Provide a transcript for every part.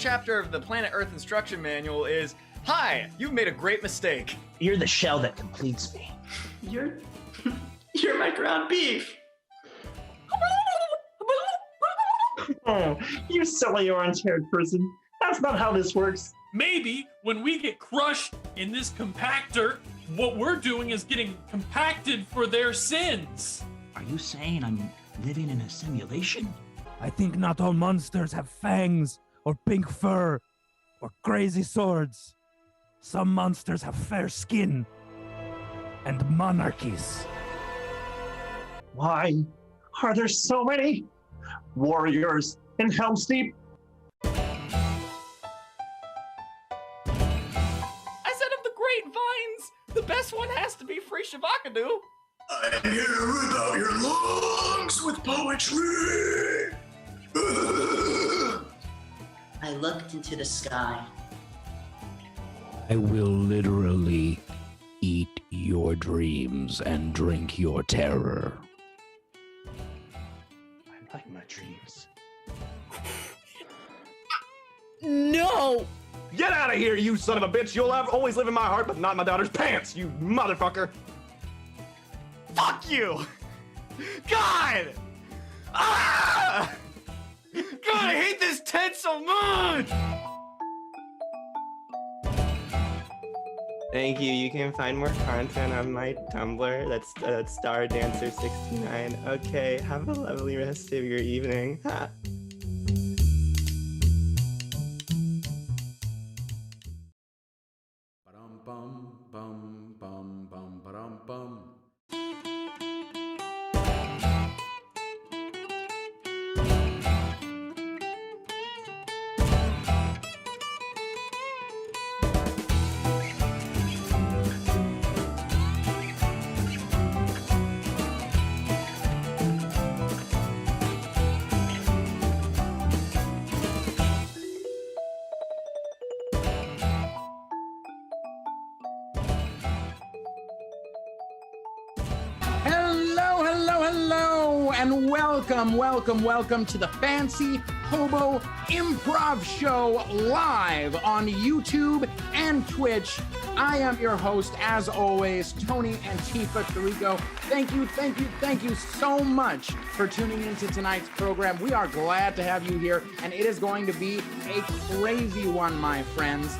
chapter of the Planet Earth instruction manual is, "Hi, you've made a great mistake." You're the shell that completes me. You're my ground beef. Oh, you silly orange-haired person. That's not how this works. Maybe when we get crushed in this compactor, what we're doing is getting compacted for their sins. Are you saying I'm living in a simulation? I think not all monsters have fangs, or pink fur, or crazy swords. Some monsters have fair skin, and monarchies. Why are there so many warriors in Helm's Deep? I said of the grapevines, the best one has to be Free Shavakadu. I'm here without your lungs with poetry. I looked into the sky. I will literally eat your dreams and drink your terror. I like my dreams. No! Get out of here, you son of a bitch! You'll always live in my heart, but not in my daughter's pants, you motherfucker! Fuck you! God! Ah! God, I hate this tent so much! Thank you. You can find more content on my Tumblr. That's StarDancer69. Okay, have a lovely rest of your evening. Ha. Hello, and welcome to the Fancy Hobo Improv Show live on YouTube and Twitch. I am your host, as always, Tony Antifa Torrico. Thank you so much for tuning into tonight's program. We are glad to have you here, and it is going to be a crazy one, my friends.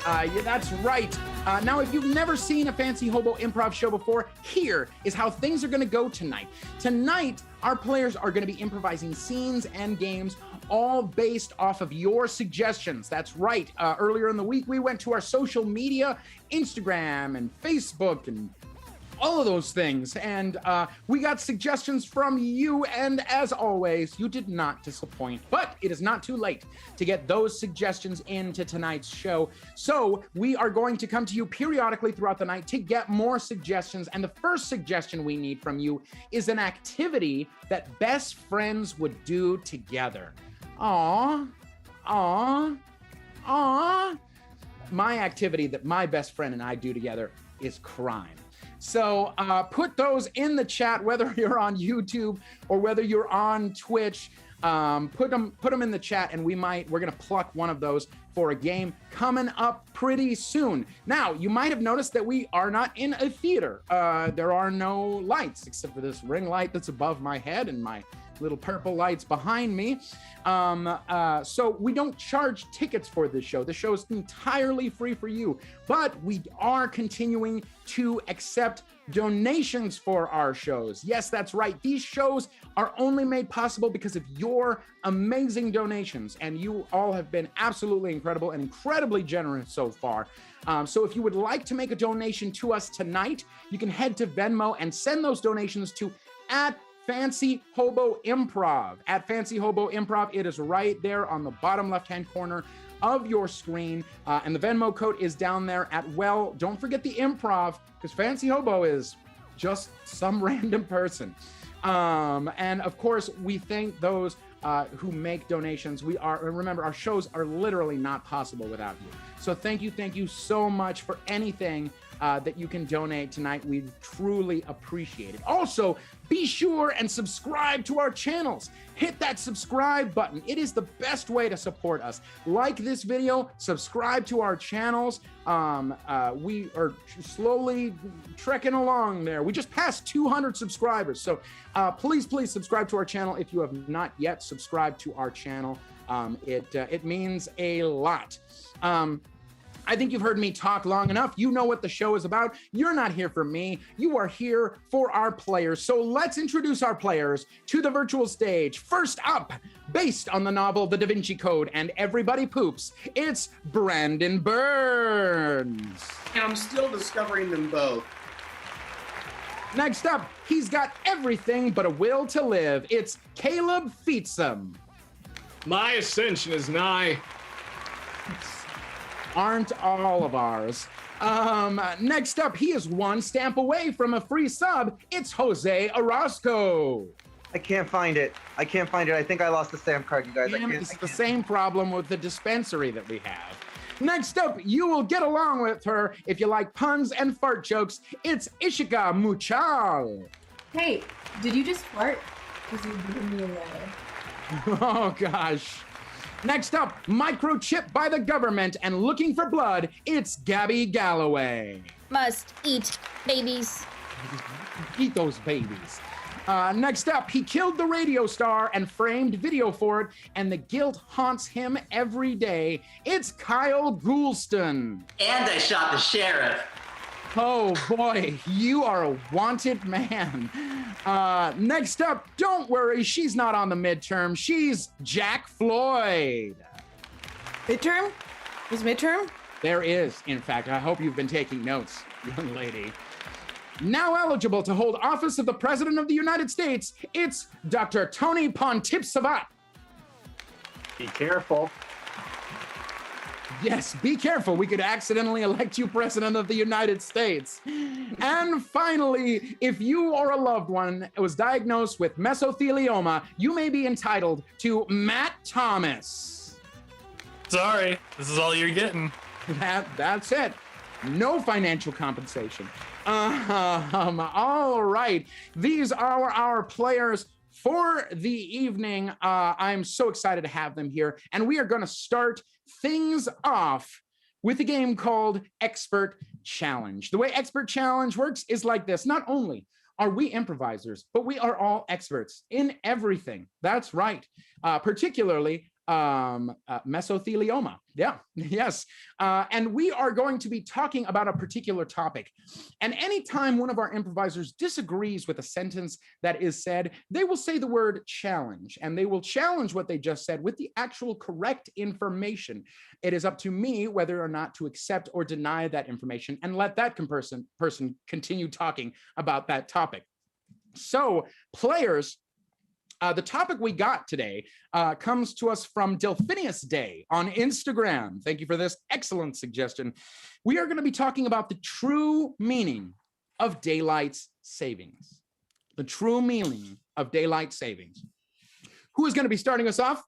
Yeah, that's right. Now, if you've never seen a Fancy Hobo Improv Show before, here is how things are going to go tonight. Tonight, our players are going to be improvising scenes and games all based off of your suggestions. That's right. Earlier in the week, we went to our social media, Instagram and Facebook and all of those things. And we got suggestions from you. And as always, you did not disappoint. But it is not too late to get those suggestions into tonight's show. So we are going to come to you periodically throughout the night to get more suggestions. And the first suggestion we need from you is an activity that best friends would do together. Aww. My activity that my best friend and I do together is crime. So put those in the chat, whether you're on YouTube or whether you're on Twitch. Put them in the chat, and we're gonna pluck one of those for a game coming up pretty soon. Now, you might have noticed that we are not in a theater. There are no lights except for this ring light that's above my head and my little purple lights behind me. So we don't charge tickets for this show. The show is entirely free for you, but we are continuing to accept donations for our shows. Yes, that's right. These shows are only made possible because of your amazing donations, and you all have been absolutely incredible and incredibly generous so far. So if you would like to make a donation to us tonight, you can head to Venmo and send those donations to @Fancy Hobo Improv. @Fancy Hobo Improv. It is right there on the bottom left-hand corner of your screen. And the Venmo code is down there don't forget the improv, because Fancy Hobo is just some random person. And of course, we thank those who make donations. Remember, our shows are literally not possible without you. So thank you so much for anything that you can donate tonight. We truly appreciate it. Also, be sure and subscribe to our channels. Hit that subscribe button. It is the best way to support us. Like this video, subscribe to our channels. We are slowly trekking along there. We just passed 200 subscribers. So please subscribe to our channel if you have not yet subscribed to our channel. It means a lot. I think you've heard me talk long enough. You know what the show is about. You're not here for me. You are here for our players. So let's introduce our players to the virtual stage. First up, based on the novel The Da Vinci Code and Everybody Poops, it's Brandon Burns. And I'm still discovering them both. Next up, he's got everything but a will to live. It's Caleb Fietsam. My ascension is nigh. Aren't all of ours. Next up, he is one stamp away from a free sub. It's Jose Orozco. I can't find it. I think I lost the stamp card, you guys. It's the same problem with the dispensary that we have. Next up, you will get along with her if you like puns and fart jokes. It's Ishika Muchhal. Hey, did you just fart? Because you're giving me away. Oh, gosh. Next up, microchipped by the government and looking for blood, it's Gabi Galloway. Must eat babies. Eat those babies. Next up, he killed the radio star and framed video for it, and the guilt haunts him every day. It's Kyle Goulston. And I shot the sheriff. Oh boy, you are a wanted man. Next up, don't worry, she's not on the midterm. She's Jack Floyd. Midterm? Is midterm? There is, in fact. I hope you've been taking notes, young lady. Now eligible to hold office of the President of the United States, it's Dr. Tony Phonethibsavads. Be careful. Yes, be careful. We could accidentally elect you President of the United States. And finally, if you or a loved one was diagnosed with mesothelioma, you may be entitled to Matt Thomas. Sorry, this is all you're getting. That's it. No financial compensation. All right. These are our players for the evening. I'm so excited to have them here. And we are going to start things off with a game called Expert Challenge. The way Expert Challenge works is like this. Not only are we improvisers, but we are all experts in everything. That's right. Particularly mesothelioma. Yeah, yes. And we are going to be talking about a particular topic. And anytime one of our improvisers disagrees with a sentence that is said, they will say the word challenge, and they will challenge what they just said with the actual correct information. It is up to me whether or not to accept or deny that information and let that person continue talking about that topic. So, players, the topic we got today comes to us from Delphinius Day on Instagram. Thank you for this excellent suggestion. We are going to be talking about the true meaning of daylight savings. The true meaning of daylight savings. Who is going to be starting us off?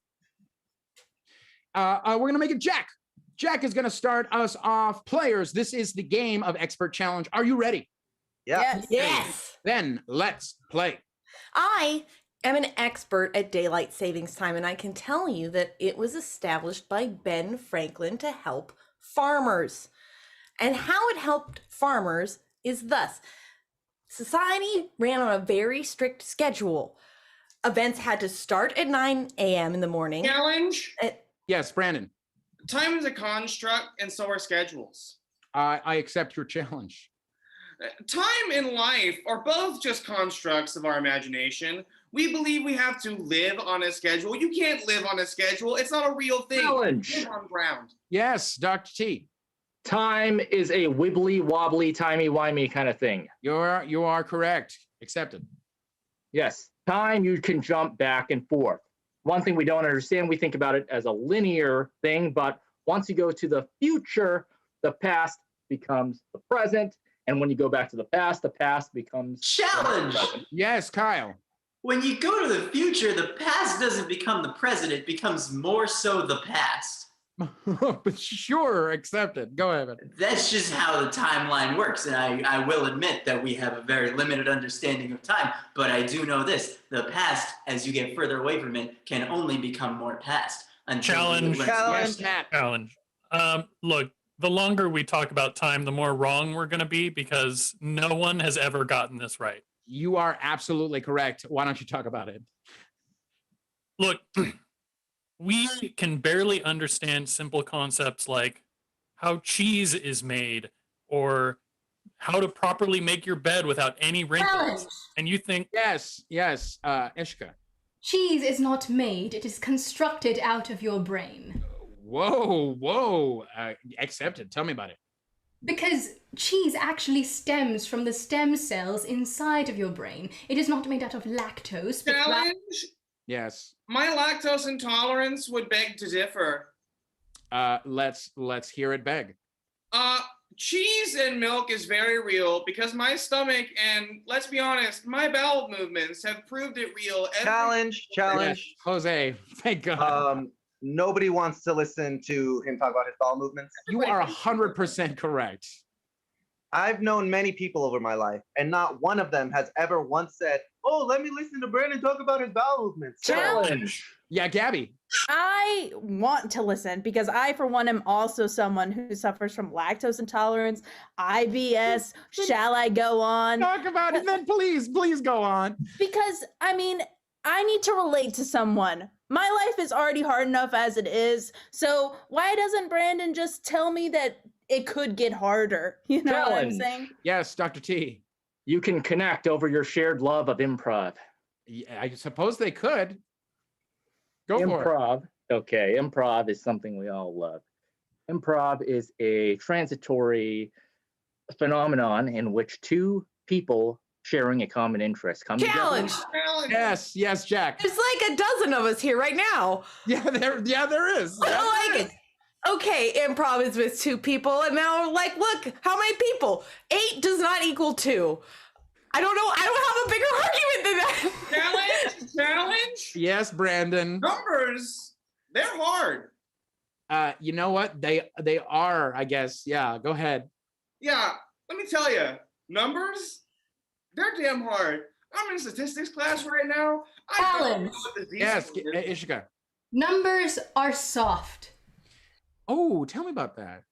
We're going to make it Jack. Jack is going to start us off. Players, this is the game of Expert Challenge. Are you ready? Yeah. Yes. Then let's play. I am an expert at daylight savings time, and I can tell you that it was established by Ben Franklin to help farmers. And how it helped farmers is thus. Society ran on a very strict schedule. Events had to start at 9 a.m. in the morning. Challenge? Yes, Brandon. Time is a construct, and so are schedules. I accept your challenge. Time and life are both just constructs of our imagination. We believe we have to live on a schedule. You can't live on a schedule. It's not a real thing. Challenge. Live on ground. Yes, Dr. T. Time is a wibbly wobbly, timey-wimey kind of thing. You are correct. Accepted. Yes. Time, you can jump back and forth. One thing we don't understand, we think about it as a linear thing, but once you go to the future, the past becomes the present. And when you go back to the past becomes... Challenge! Yes, Kyle. When you go to the future, the past doesn't become the present, it becomes more so the past. But sure, accepted. Go ahead. That's just how the timeline works, and I will admit that we have a very limited understanding of time, but I do know this. The past, as you get further away from it, can only become more past. Challenge. Challenge. Look, the longer we talk about time, the more wrong we're going to be, because no one has ever gotten this right. You are absolutely correct. Why don't you talk about it? Look, we can barely understand simple concepts like how cheese is made or how to properly make your bed without any wrinkles. Challenge. And you think... Yes, Ishika. Cheese is not made, it is constructed out of your brain. Whoa. Accepted. Tell me about it. Because cheese actually stems from the stem cells inside of your brain. It is not made out of lactose. But Challenge? Yes. My lactose intolerance would beg to differ. Let's hear it beg. Cheese and milk is very real because my stomach and, let's be honest, my bowel movements have proved it real. Challenge. Yes, Jose, thank God. Nobody wants to listen to him talk about his bowel movements. You are 100% correct. I've known many people over my life, and not one of them has ever once said, "Oh, let me listen to Brandon talk about his bowel movements." Challenge. Yeah, Gabby. I want to listen because I, for one, am also someone who suffers from lactose intolerance, IBS. Shall I go on? Talk about it, then please go on. Because, I mean, I need to relate to someone. My life is already hard enough as it is. So why doesn't Brandon just tell me that it could get harder? You know what I'm saying? Yes, Dr. T. You can connect over your shared love of improv. Yeah, I suppose they could. Go for it. Improv. Okay, improv is something we all love. Improv is a transitory phenomenon in which two people sharing a common interest come Challenge. together. Yes, Jack. There's like a dozen of us here right now. Yeah, there is. Like, okay, improv is with two people, and now like, look, how many people? 8 does not equal 2. I don't know. I don't have a bigger argument than that. Challenge? Yes, Brandon. Numbers, they're hard. You know what? They are, I guess. Yeah, go ahead. Yeah, let me tell you, numbers, they're damn hard. I'm in statistics class right now. I don't know what the Yes, Z-score is. Ishika. Numbers are soft. Oh, tell me about that.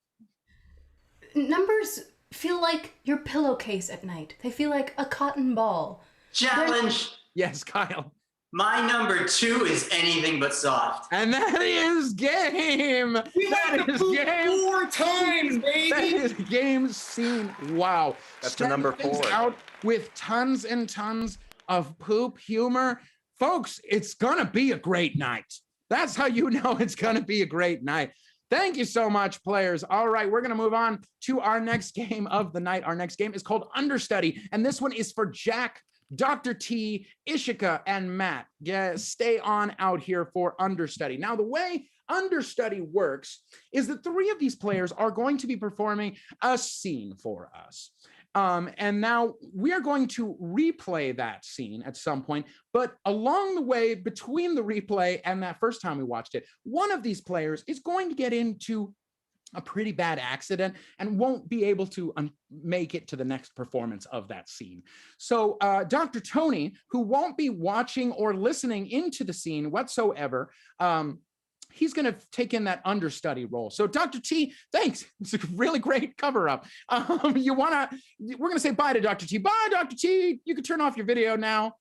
Numbers feel like your pillowcase at night. They feel like a cotton ball. Challenge. Yes, Kyle. My number 2 is anything but soft. And that is game. We That went to is poop game. 4 times, baby. That is game scene. Wow. That's the number Starting things 4. Out with tons and tons of poop humor. Folks, it's gonna be a great night. That's how you know it's gonna be a great night. Thank you so much, players. All right, we're gonna move on to our next game of the night. Our next game is called Understudy, and this one is for Jack, Dr. T, Ishika, and Matt. Yeah, stay on out here for Understudy. Now, the way Understudy works is that 3 of these players are going to be performing a scene for us. And now we are going to replay that scene at some point, but along the way between the replay and that first time we watched it, one of these players is going to get into a pretty bad accident and won't be able to make it to the next performance of that scene. So Dr. Tony, who won't be watching or listening into the scene whatsoever, he's going to take in that understudy role. So Dr. T, thanks. It's a really great cover up. We're going to say bye to Dr. T. Bye, Dr. T. You can turn off your video now.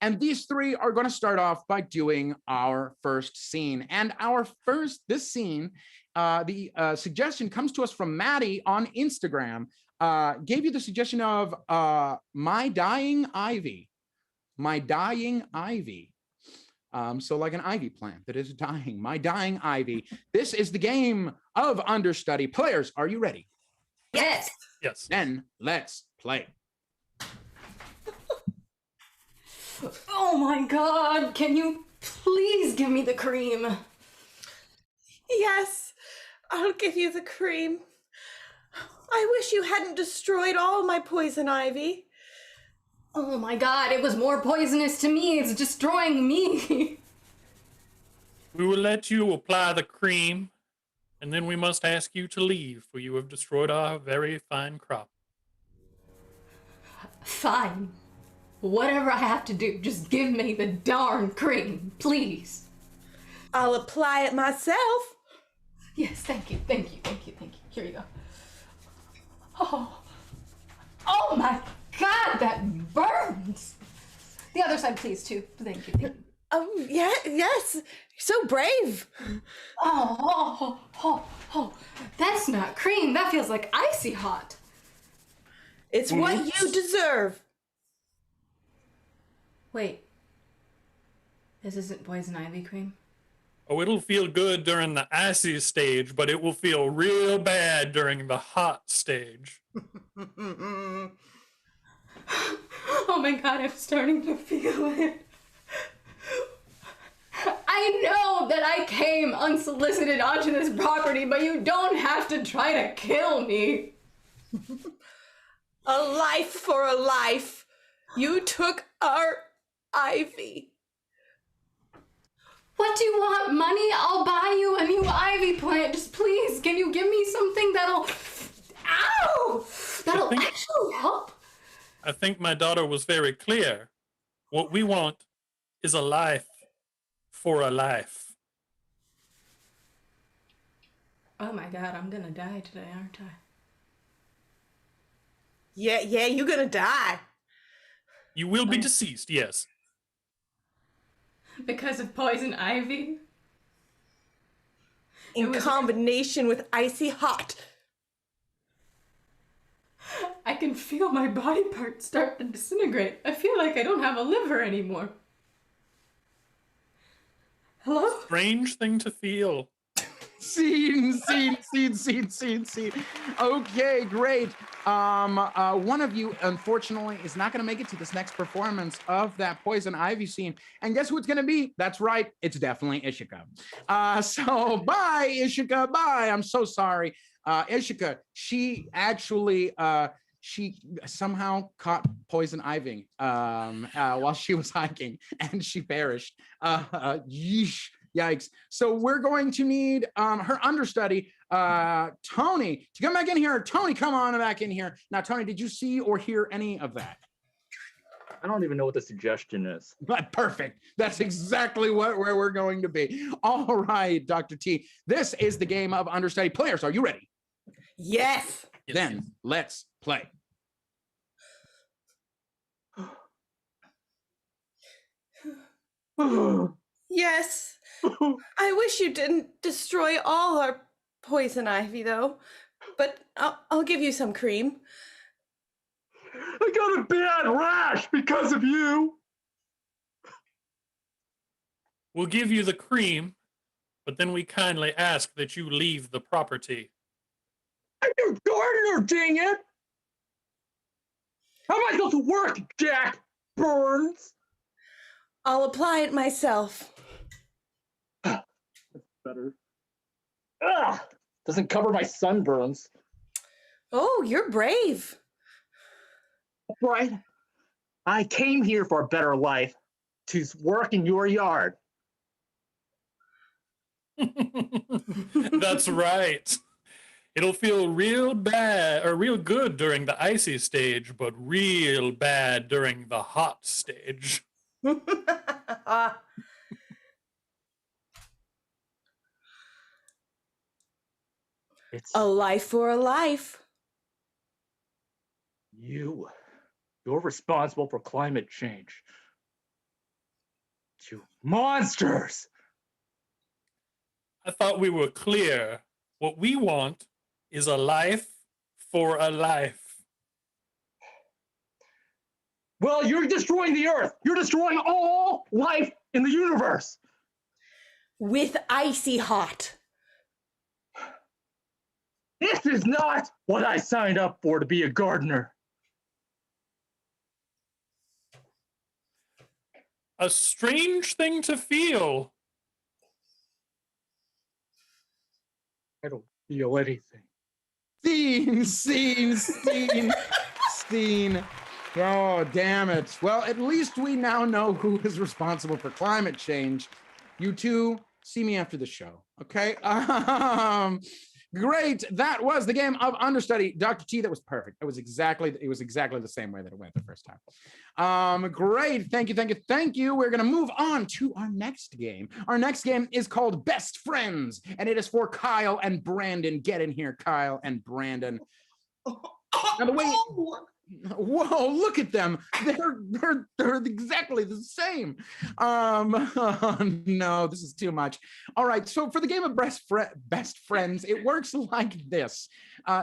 And these 3 are going to start off by doing our first scene. And this scene, the suggestion comes to us from Maddie on Instagram. Gave you the suggestion of My Dying Ivy. My Dying Ivy. So like an ivy plant that is dying. My Dying Ivy. This is the game of Understudy. Players, are you ready? Yes. Yes. Then let's play. Oh my God, can you please give me the cream? Yes, I'll give you the cream. I wish you hadn't destroyed all my poison ivy. Oh my God, it was more poisonous to me. It's destroying me. We will let you apply the cream, and then we must ask you to leave, for you have destroyed our very fine crop. Fine. Whatever I have to do, just give me the darn cream, please. I'll apply it myself. Yes, thank you, thank you, thank you, thank you. Here you go. Oh my God, that burns. The other side, please, too. Thank you, thank you. Oh, yeah, yes. You're so brave. Oh, that's not cream. That feels like icy hot. It's what you deserve. Wait. This isn't poison ivy cream? Oh, it'll feel good during the icy stage, but it will feel real bad during the hot stage. Oh my God, I'm starting to feel it. I know that I came unsolicited onto this property, but you don't have to try to kill me. A life for a life. You took our ivy. What do you want? Money? I'll buy you a new ivy plant. Just please, can you give me something that'll... Ow! That'll actually help? I think my daughter was very clear. What we want is a life for a life. Oh my God, I'm gonna die today, aren't I? Yeah, you're gonna die. You will be deceased, yes. Because of poison ivy? In combination with icy hot. I can feel my body parts start to disintegrate. I feel like I don't have a liver anymore. Hello? Strange thing to feel. Scene. Okay, great. One of you, unfortunately, is not going to make it to this next performance of that poison ivy scene. And guess who it's going to be? That's right. It's definitely Ishika. So bye, Ishika. Bye. I'm so sorry. Ishika, she actually, she somehow caught poison ivy while she was hiking, and she perished. Yeesh. Yikes. So we're going to need her understudy, Tony, to come back in here. Tony, come on back in here. Now, Tony, did you see or hear any of that? I don't even know what the suggestion is. Perfect. That's exactly where we're going to be. All right, Dr. T. This is the game of understudy. Players, are you ready? Yes. Then let's play. Yes. I wish you didn't destroy all our poison ivy, though. But I'll give you some cream. I got a bad rash because of you. We'll give you the cream, but then we kindly ask that you leave the property. I'm your gardener, dang it! How am I supposed to work, Jack Burns? I'll apply it myself. Better. Doesn't cover my sunburns. Oh, you're brave. Right. I came here for a better life, to work in your yard. That's right. It'll feel real bad or real good during the icy stage, but real bad during the hot stage. It's a life for a life. You're responsible for climate change. You monsters! I thought we were clear. What we want is a life for a life. Well, you're destroying the Earth. You're destroying all life in the universe. With icy hot. This is not what I signed up for, to be a gardener. A strange thing to feel. I don't feel anything. Scene. Oh, damn it. Well, at least we now know who is responsible for climate change. You two see me after the show. Okay. Great. That was the game of Understudy. Dr. T, that was perfect. It was exactly the same way that it went the first time. Great. Thank you. We're gonna move on to our next game. Our next game is called Best Friends, and it is for Kyle and Brandon. Get in here, Kyle and Brandon. Now the way whoa, look at them. They're exactly the same. No, this is too much. All right, so for the game of Best Friends, it works like this.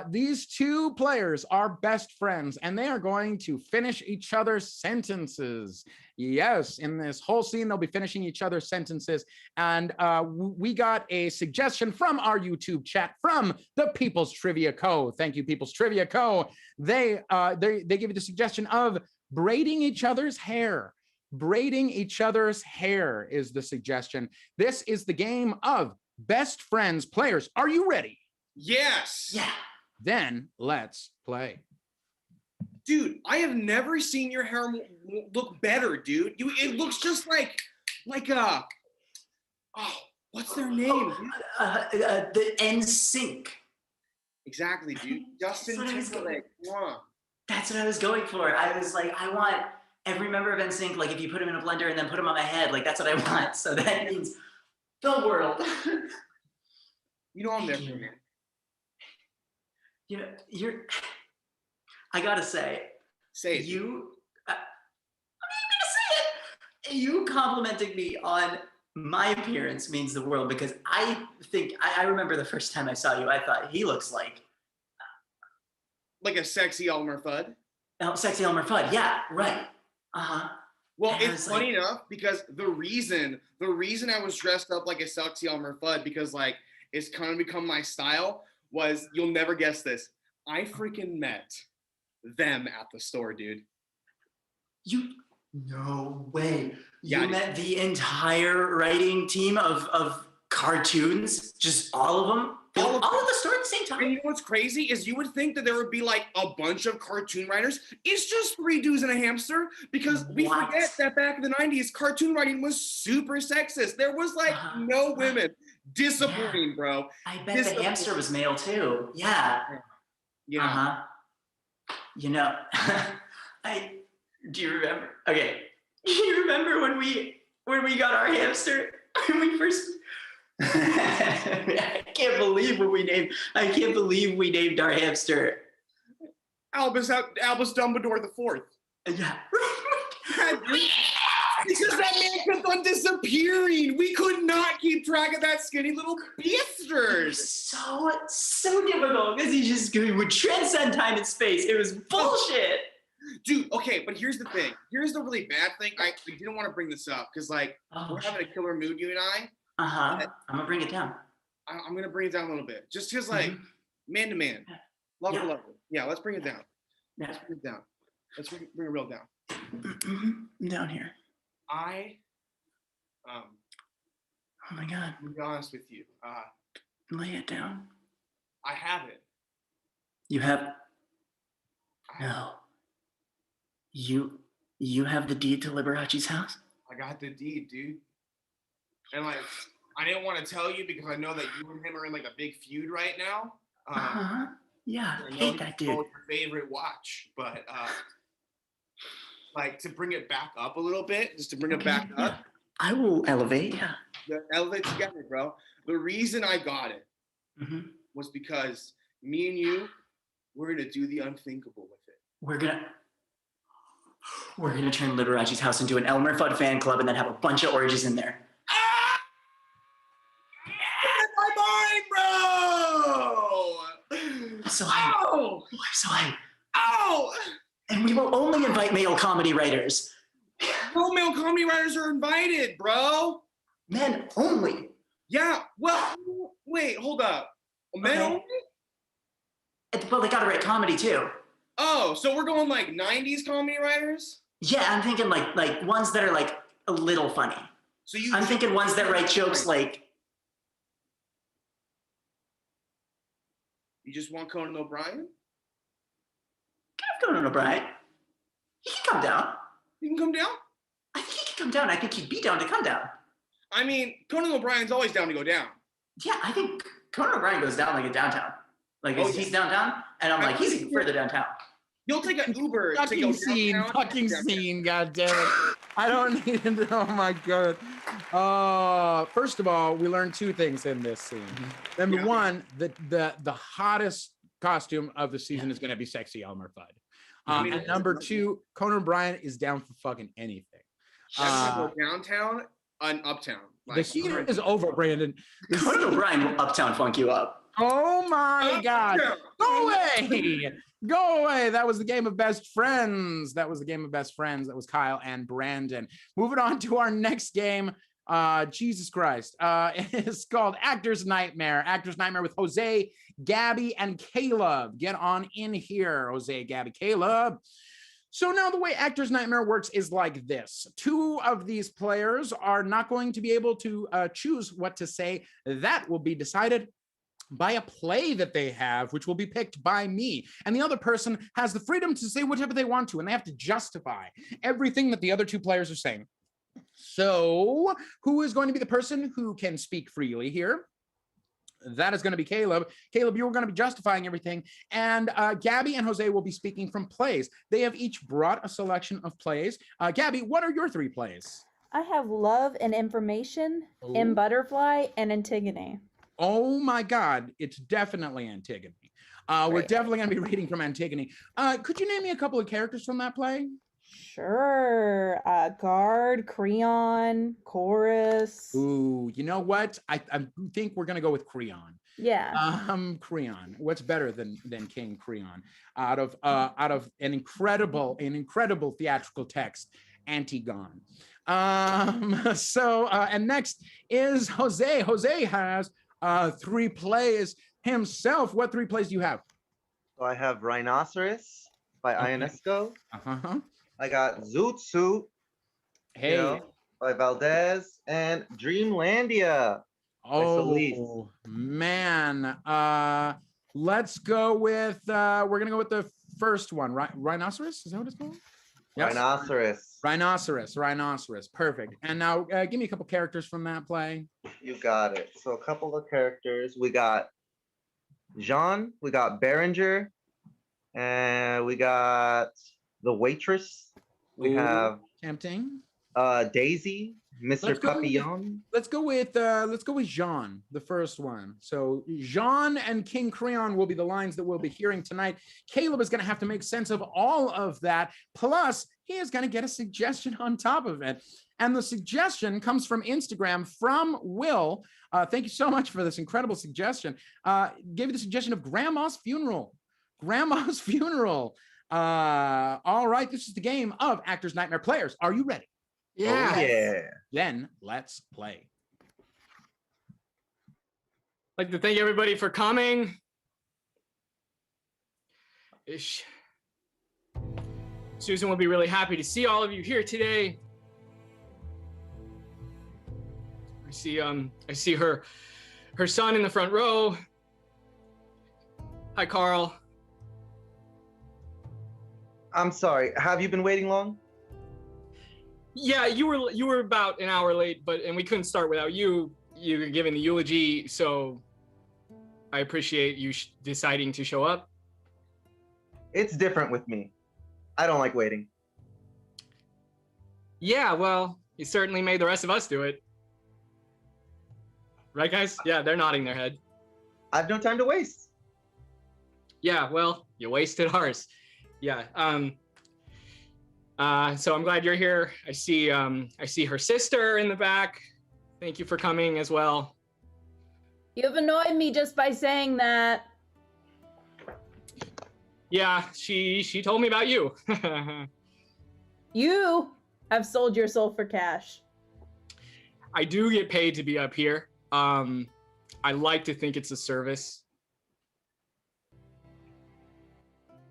These two players are best friends, and they are going to finish each other's sentences. Yes, in this whole scene, they'll be finishing each other's sentences. And we got a suggestion from our YouTube chat from the People's Trivia Co. Thank you, People's Trivia Co. They give you the suggestion of braiding each other's hair. Braiding each other's hair is the suggestion. This is the game of Best Friends. Players, are you ready? Yes. Yeah. Then let's play. Dude, I have never seen your hair look better, dude. It looks just like what's their name? The NSYNC. Exactly, dude. Justin Timberlake. That's what I was going for. I was like, I want every member of NSYNC, like if you put him in a blender and then put him on my head, like that's what I want. So that means the world. You know I'm there for you, man. You know, I gotta say it. You, I'm gonna say it. You complimenting me on my appearance means the world, because I think, I remember the first time I saw you, I thought he looks like a sexy Elmer Fudd. Sexy Elmer Fudd, yeah, right. Well, and it's funny enough because the reason I was dressed up like a sexy Elmer Fudd, because like it's kind of become my style, was, you'll never guess this, I freaking met them at the store, dude. No way. Yeah, you met the entire writing team of cartoons, just all of them? All of the store at the same time? And you know what's crazy is you would think that there would be like a bunch of cartoon writers. It's just 3 dudes and a hamster, because we forget that back in the 90s, cartoon writing was super sexist. There was like no women. Disappointing, bro. I bet the hamster was male too. Yeah. Yeah. You know, do you remember? Okay. Do you remember when we got our hamster? When we first I can't believe we named our hamster Albus Dumbledore the Fourth. Yeah. Because that man kept on disappearing. We could not keep track of that skinny little beastard. So difficult, because he just would transcend time and space. It was bullshit. Dude, okay, but here's the thing. Here's the really bad thing. I didn't want to bring this up because, like, we're having a killer mood, you and I. I'm gonna bring it down. I'm gonna bring it down a little bit, just because, like, man to man, lover to lover. Yeah, let's bring it down. Yeah. Let's bring it down. Let's bring it real down. I'm down here. Oh my God. To be honest with you, lay it down. I have it. You have? No. You have the deed to Liberace's house? I got the deed, dude. And like, I didn't want to tell you because I know that you and him are in like a big feud right now. Yeah, I hate that dude. Your favorite watch, but like to bring it back up a little bit, just to bring it back up. I will elevate. Yeah. Elevate together, bro. The reason I got it was because me and you, we're gonna do the unthinkable with it. We're gonna turn Liberace's house into an Elmer Fudd fan club and then have a bunch of orgies in there. My mind, bro! So hype. Ow! And we will only invite male comedy writers. No male comedy writers are invited, bro. Men only. Yeah, well, wait, hold up. Men only? Well, they gotta write comedy too. Oh, so we're going like 90s comedy writers? Yeah, I'm thinking like ones that are like a little funny. So you? I'm thinking ones that write jokes like. You just want Conan O'Brien? Conan O'Brien. He can come down. He can come down? I think he can come down. I think he'd be down to come down. I mean, Conan O'Brien's always down to go down. Yeah, I think Conan O'Brien goes down like a downtown. Like he's downtown, and I'm like, he's even further downtown. You'll take an Uber to Fucking go scene, downtown. fucking scene, god damn it. I don't need to, oh my god. First of all, we learned two things in this scene. Number one, the hottest costume of the season is gonna be Sexy Elmer Fudd. And number two, Conan O'Brien is down for fucking anything. Go downtown and uptown. The heat is over, Brandon. Conan O'Brien will uptown funk you up. Oh my god. Go away. Go away. That was the game of best friends. That was Kyle and Brandon. Moving on to our next game. Jesus Christ. It's called Actor's Nightmare. Actor's Nightmare with Jose, Gabi, and Caleb. Get on in here, Jose, Gabi, Caleb. So now the way Actor's Nightmare works is like this. Two of these players are not going to be able to choose what to say. That will be decided by a play that they have, which will be picked by me. And the other person has the freedom to say whatever they want to, and they have to justify everything that the other two players are saying. So who is going to be the person who can speak freely here? That is going to be Caleb. Caleb, you're going to be justifying everything. And Gabi and Jose will be speaking from plays. They have each brought a selection of plays. Gabi, what are your three plays? I have Love and Information, In Butterfly, and Antigone. Oh my God, it's definitely Antigone. We're definitely going to be reading from Antigone. Could you name me a couple of characters from that play? Sure. Guard, Creon, Chorus. Ooh, you know what? I think we're going to go with Creon. Yeah. Creon. What's better than King Creon? Out of an incredible theatrical text, Antigone. And next is Jose. Jose has three plays himself. What three plays do you have? So I have Rhinoceros by Ionesco. Uh-huh. I got Zoot Suit, by Valdez, and Dreamlandia. Oh man. Let's go with we're gonna go with the first one. Rhinoceros? Is that what it's called? Yes. Rhinoceros. Perfect. And now give me a couple characters from that play. You got it. So a couple of characters. We got Jean, we got Berenger, and we got the waitress. We have tempting. Daisy, Mr. Papillon. Let's go with Jean, the first one. So Jean and King Creon will be the lines that we'll be hearing tonight. Caleb is going to have to make sense of all of that. Plus, he is going to get a suggestion on top of it. And the suggestion comes from Instagram from Will. Thank you so much for this incredible suggestion. Gave you the suggestion of Grandma's Funeral. Grandma's Funeral. All right, this is the game of Actor's Nightmare. Players, are you ready? Yeah. Oh, yeah. Then let's play. I'd like to thank everybody for coming. Susan will be really happy to see all of you here today. I see her son in the front row. Hi, Carl. I'm sorry. Have you been waiting long? Yeah, you were about an hour late, and we couldn't start without you. You were giving the eulogy, so I appreciate you deciding to show up. It's different with me. I don't like waiting. Yeah, well, you certainly made the rest of us do it. Right, guys? Yeah, they're nodding their head. I have no time to waste. Yeah, well, you wasted ours. Yeah. So I'm glad you're here. I see her sister in the back. Thank you for coming as well. You've annoyed me just by saying that. Yeah, she told me about you. You have sold your soul for cash. I do get paid to be up here. I like to think it's a service.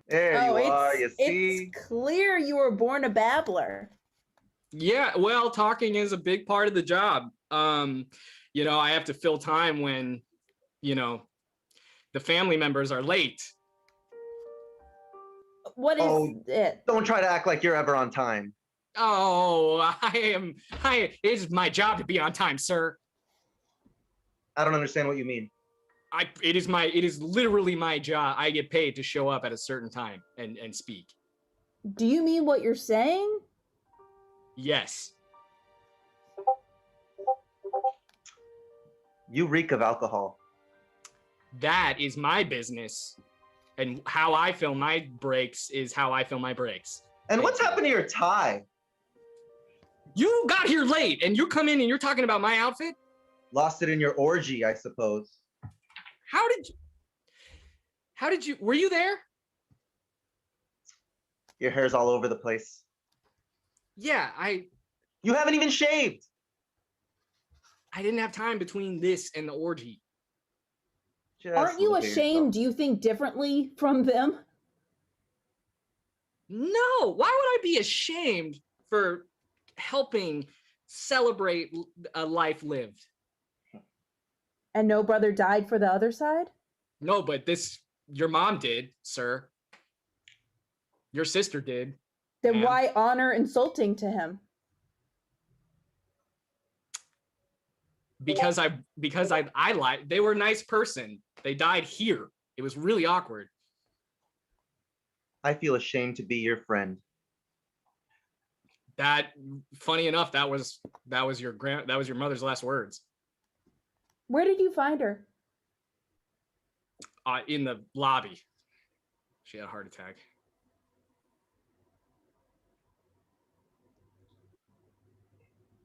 There you are, you see? It's clear you were born a babbler. Yeah, well, talking is a big part of the job. I have to fill time when, the family members are late. What is it? Don't try to act like you're ever on time. Oh, it's my job to be on time, sir. I don't understand what you mean. It is literally my job. I get paid to show up at a certain time and speak. Do you mean what you're saying? Yes. You reek of alcohol. That is my business. And how I fill my breaks is how I fill my breaks. And what's happened to your tie? You got here late and you come in and you're talking about my outfit? Lost it in your orgy, I suppose. How did you, were you there? Your hair's all over the place. Yeah, You haven't even shaved. I didn't have time between this and the orgy. Aren't you ashamed? Do you think differently from them? No, why would I be ashamed for helping celebrate a life lived? And no brother died for the other side? No, but your mom did, sir. Your sister did. Then why honor insulting to him? Because I lied. They were a nice person. They died here. It was really awkward. I feel ashamed to be your friend. Funny enough, that was your mother's last words. Where did you find her? In the lobby. She had a heart attack.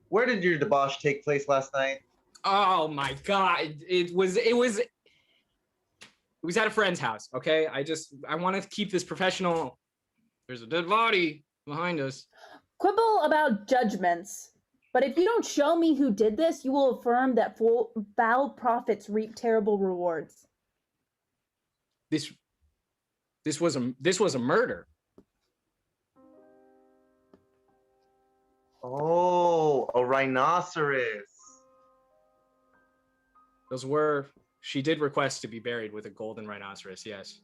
Where did your debauch take place last night? Oh my God. It was at a friend's house, okay? I want to keep this professional. There's a dead body behind us. Quibble about judgments. But if you don't show me who did this, you will affirm that foul prophets reap terrible rewards. This was a murder. Oh, a rhinoceros. She did request to be buried with a golden rhinoceros, yes.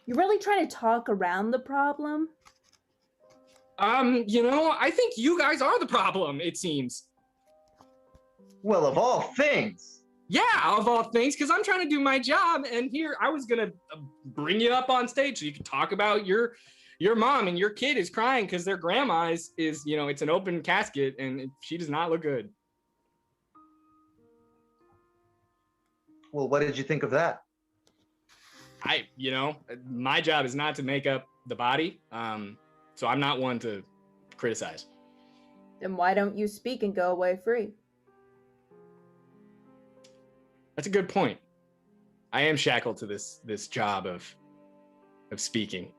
You're really trying to talk around the problem? I think you guys are the problem, it seems. Well, of all things. Yeah, of all things, because I'm trying to do my job, and here I was gonna bring you up on stage so you can talk about your mom, and your kid is crying because their grandma is it's an open casket and she does not look good. Well, what did you think of that? My job is not to make up the body, so I'm not one to criticize. Then why don't you speak and go away free? That's a good point. I am shackled to this job of speaking.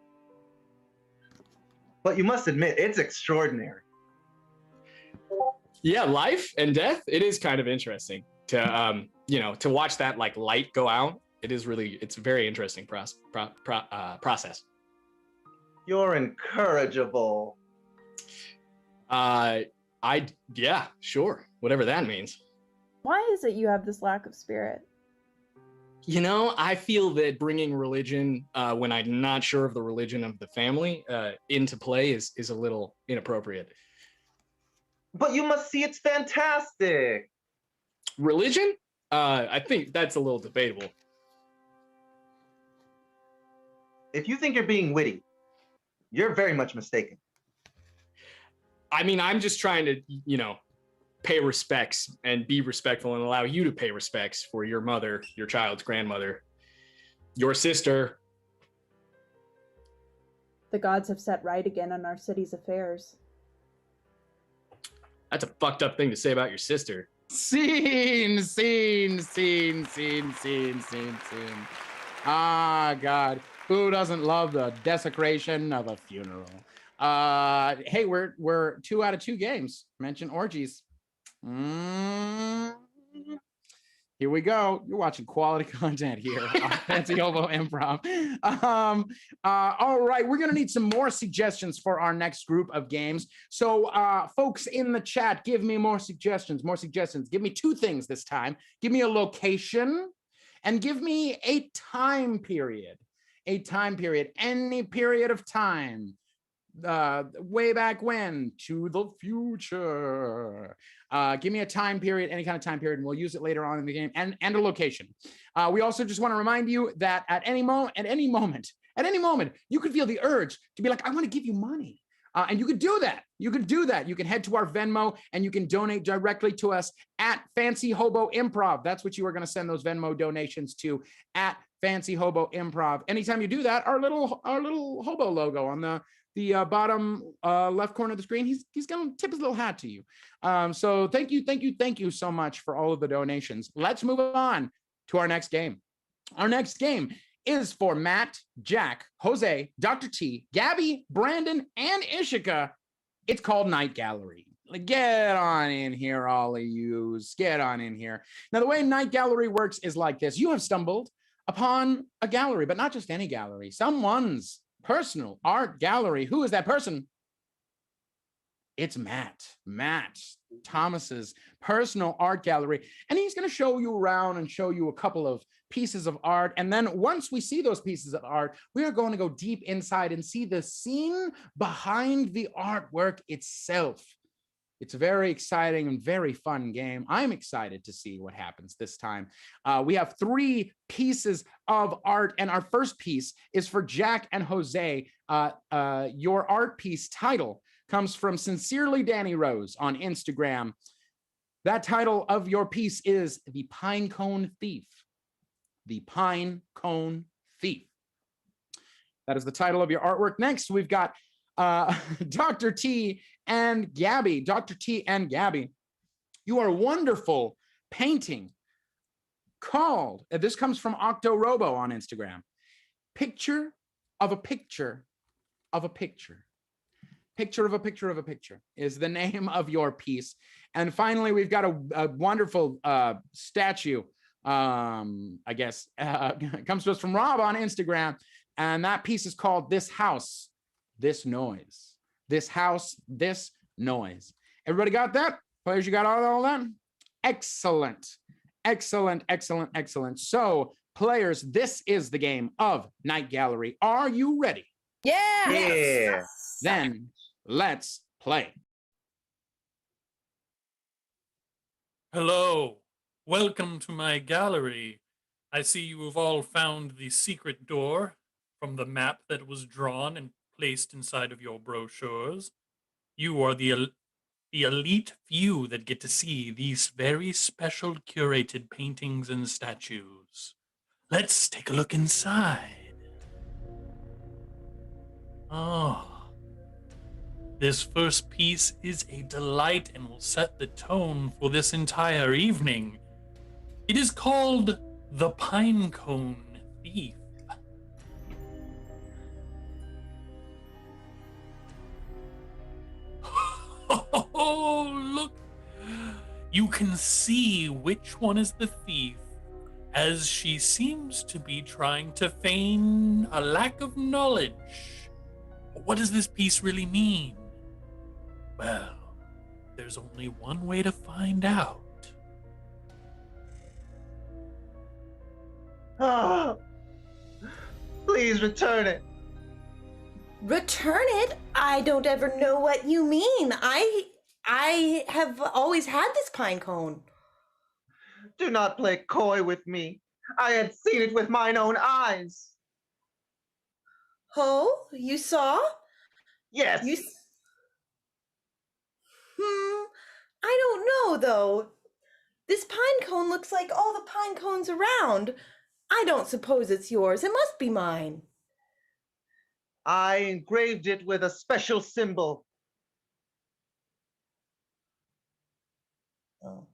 But you must admit, it's extraordinary. Yeah, life and death, it is kind of interesting to to watch that light go out. It's a very interesting process. You're incorrigible. Yeah, sure. Whatever that means. Why is it you have this lack of spirit? I feel that bringing religion, when I'm not sure of the religion of the family, into play is a little inappropriate. But you must see it's fantastic. Religion? I think that's a little debatable. If you think you're being witty, you're very much mistaken. I mean, I'm just trying to, pay respects and be respectful and allow you to pay respects for your mother, your child's grandmother, your sister. The gods have set right again on our city's affairs. That's a fucked up thing to say about your sister. Scene. Ah, God. Who doesn't love the desecration of a funeral? Hey, we're 2 out of 2 games. Mention orgies. Here we go. You're watching quality content here on Fancy Hobo Improv. All right, we're gonna need some more suggestions for our next group of games. So folks in the chat, give me more suggestions. Give me 2 things this time. Give me a location and give me a time period. Any period of time. way back when, to the future. Give me a time period, any kind of time period, and we'll use it later on in the game, and a location. We also just want to remind you that at any moment, you could feel the urge to be like, I want to give you money. And you could do that. You can head to our Venmo and you can donate directly to us at Fancy Hobo Improv. That's what you are going to send those Venmo donations to, at Fancy Hobo Improv. Anytime you do that, our little hobo logo on the bottom left corner of the screen, he's going to tip his little hat to you. So thank you so much for all of the donations. Let's move on to our next game. Our next game is for Matt, Jack, Jose, Dr. T, Gabi, Brandon, and Ishika. It's called Night Gallery. Get on in here, all of yous. Get on in here. Now, the way Night Gallery works is like this. You have stumbled upon a gallery, but not just any gallery. Someone's personal art gallery. Who is that person? It's Matt. Matt Thomas's personal art gallery. And he's going to show you around and show you a couple of pieces of art. And then once we see those pieces of art, we are going to go deep inside and see the scene behind the artwork itself. It's a very exciting and very fun game. I'm excited to see what happens this time. We have 3 pieces of art, and our first piece is for Jack and Jose. Your art piece title comes from Sincerely Danny Rose on Instagram. That title of your piece is The Pine Cone Thief. The Pine Cone Thief. That is the title of your artwork. Next, we've got Dr. T and Gabi. Dr. T and Gabi, you are wonderful painting called, this comes from OctoRobo on Instagram, Picture of a Picture of a Picture. Picture of a Picture of a Picture is the name of your piece. And finally, we've got a wonderful statue, I guess, comes to us from Rob on Instagram. And that piece is called This House, This Noise. This House, This Noise. Everybody got that? Players, you got all that? Excellent. Excellent, excellent, excellent. So, players, this is the game of Night Gallery. Are you ready? Yeah. Yeah. Then let's play. Hello. Welcome to my gallery. I see you have all found the secret door from the map that was drawn and placed inside of your brochures. You are the elite few that get to see these very special curated paintings and statues. Let's take a look inside. Oh, this first piece is a delight and will set the tone for this entire evening. It is called The Pinecone Thief. Oh, look! You can see which one is the thief, as she seems to be trying to feign a lack of knowledge. What does this piece really mean? Well, there's only one way to find out. Oh, please return it. Return it? I don't ever know what you mean. I have always had this pine cone. Do not play coy with me. I had seen it with mine own eyes. Oh, you saw? Yes. I don't know though. This pine cone looks like all the pine cones around. I don't suppose it's yours. It must be mine. I engraved it with a special symbol. Oh.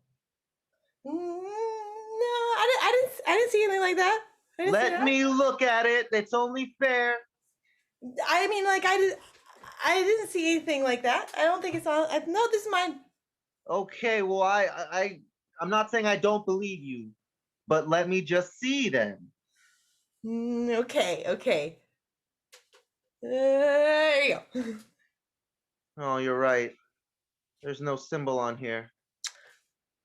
No, I didn't see anything like that. Let me look at it. It's only fair. I mean, like I didn't see anything like that. I don't think it's on. No, this is mine. Okay, well, I'm not saying I don't believe you, but let me just see then. Okay. There you go. Oh, you're right. There's no symbol on here.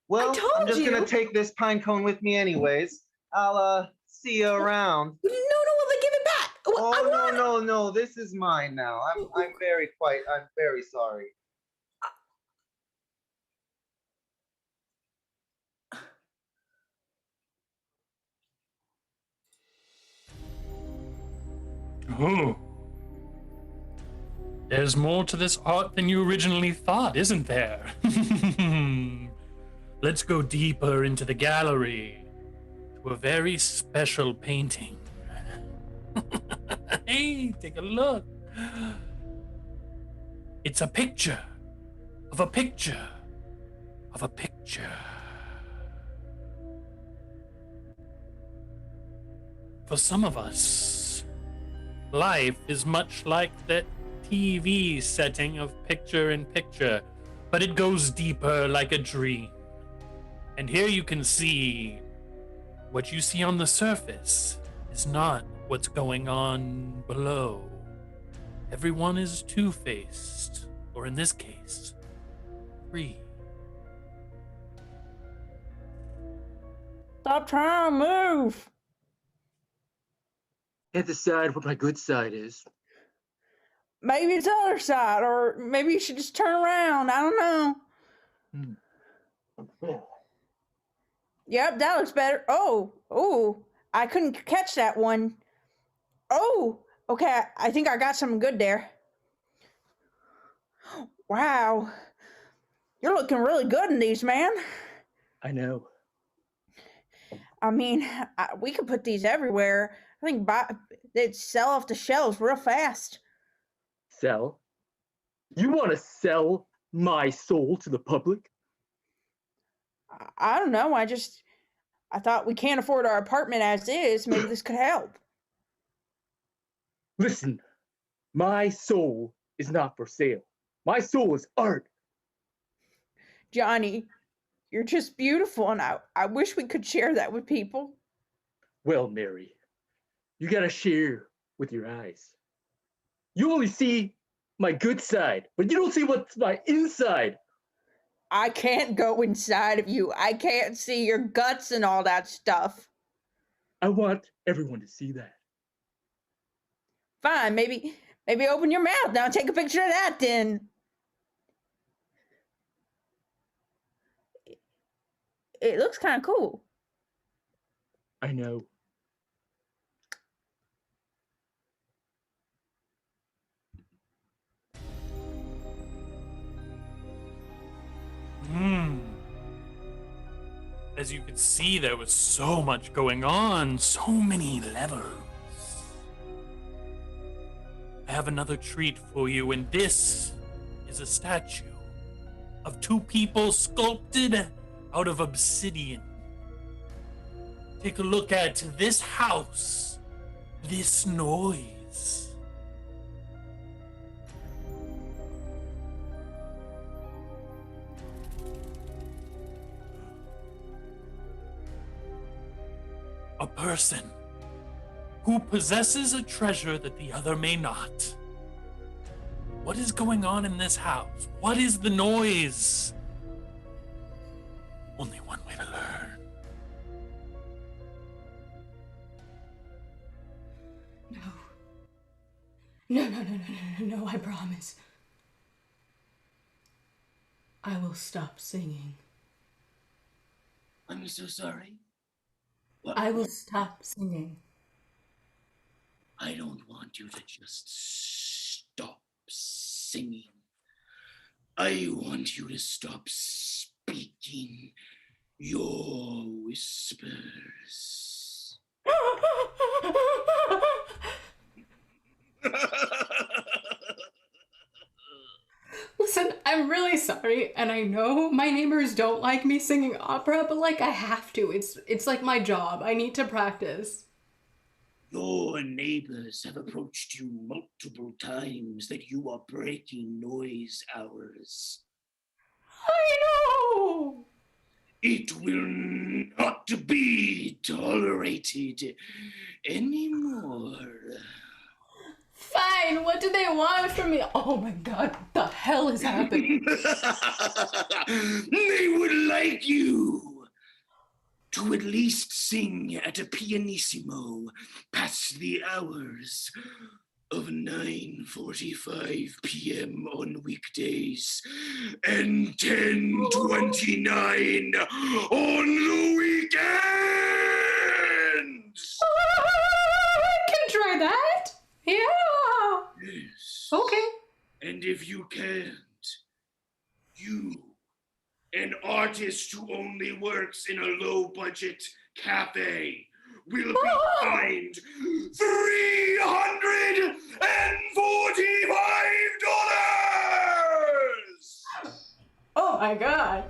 Well, I'm just you. gonna take this pine cone with me anyways. I'll see you around. No, give it back. Oh no! This is mine now. I'm very sorry. Oh. There's more to this art than you originally thought, isn't there? Let's go deeper into the gallery to a very special painting. Hey, take a look. It's a picture of a picture of a picture. For some of us, life is much like that TV setting of picture in picture, but it goes deeper like a dream. And here you can see what you see on the surface is not what's going on below. Everyone is two-faced, or in this case, free. Stop trying to move. Can't decide what my good side is. Maybe it's the other side, or maybe you should just turn around. I don't know. Yep, that looks better. Oh, I couldn't catch that one. Oh, okay, I think I got something good there. Wow, you're looking really good in these, man. I know. I mean, we could put these everywhere. I think they'd sell off the shelves real fast. Sell? You want to sell my soul to the public? I don't know. I thought we can't afford our apartment as is. Maybe this could help. Listen, my soul is not for sale. My soul is art. Johnny, you're just beautiful, and I wish we could share that with people. Well, Mary, you gotta share with your eyes. You only see my good side, but you don't see what's my inside. I can't go inside of you. I can't see your guts and all that stuff. I want everyone to see that. Fine, maybe open your mouth now and take a picture of that then. It looks kind of cool. I know. As you can see, there was so much going on, so many levels. I have another treat for you, and this is a statue of two people sculpted out of obsidian. Take a look at this house, this noise. A person who possesses a treasure that the other may not. What is going on in this house? What is the noise? Only one way to learn. No, I promise. I will stop singing. I'm so sorry. I will stop singing. I don't want you to just stop singing. I want you to stop speaking your whispers. Listen, I'm really sorry, and I know my neighbors don't like me singing opera, but like I have to. It's like my job. I need to practice. Your neighbors have approached you multiple times that you are breaking noise hours. I know! It will not be tolerated anymore. Fine, what do they want from me? Oh my god, what the hell is happening? They would like you to at least sing at a pianissimo past the hours of 9:45 p.m. on weekdays and 10:29 on the weekends. I can try that. Yeah. Yes. Okay. And if you can't, you, an artist who only works in a low-budget cafe, will be fined $345. Oh my god.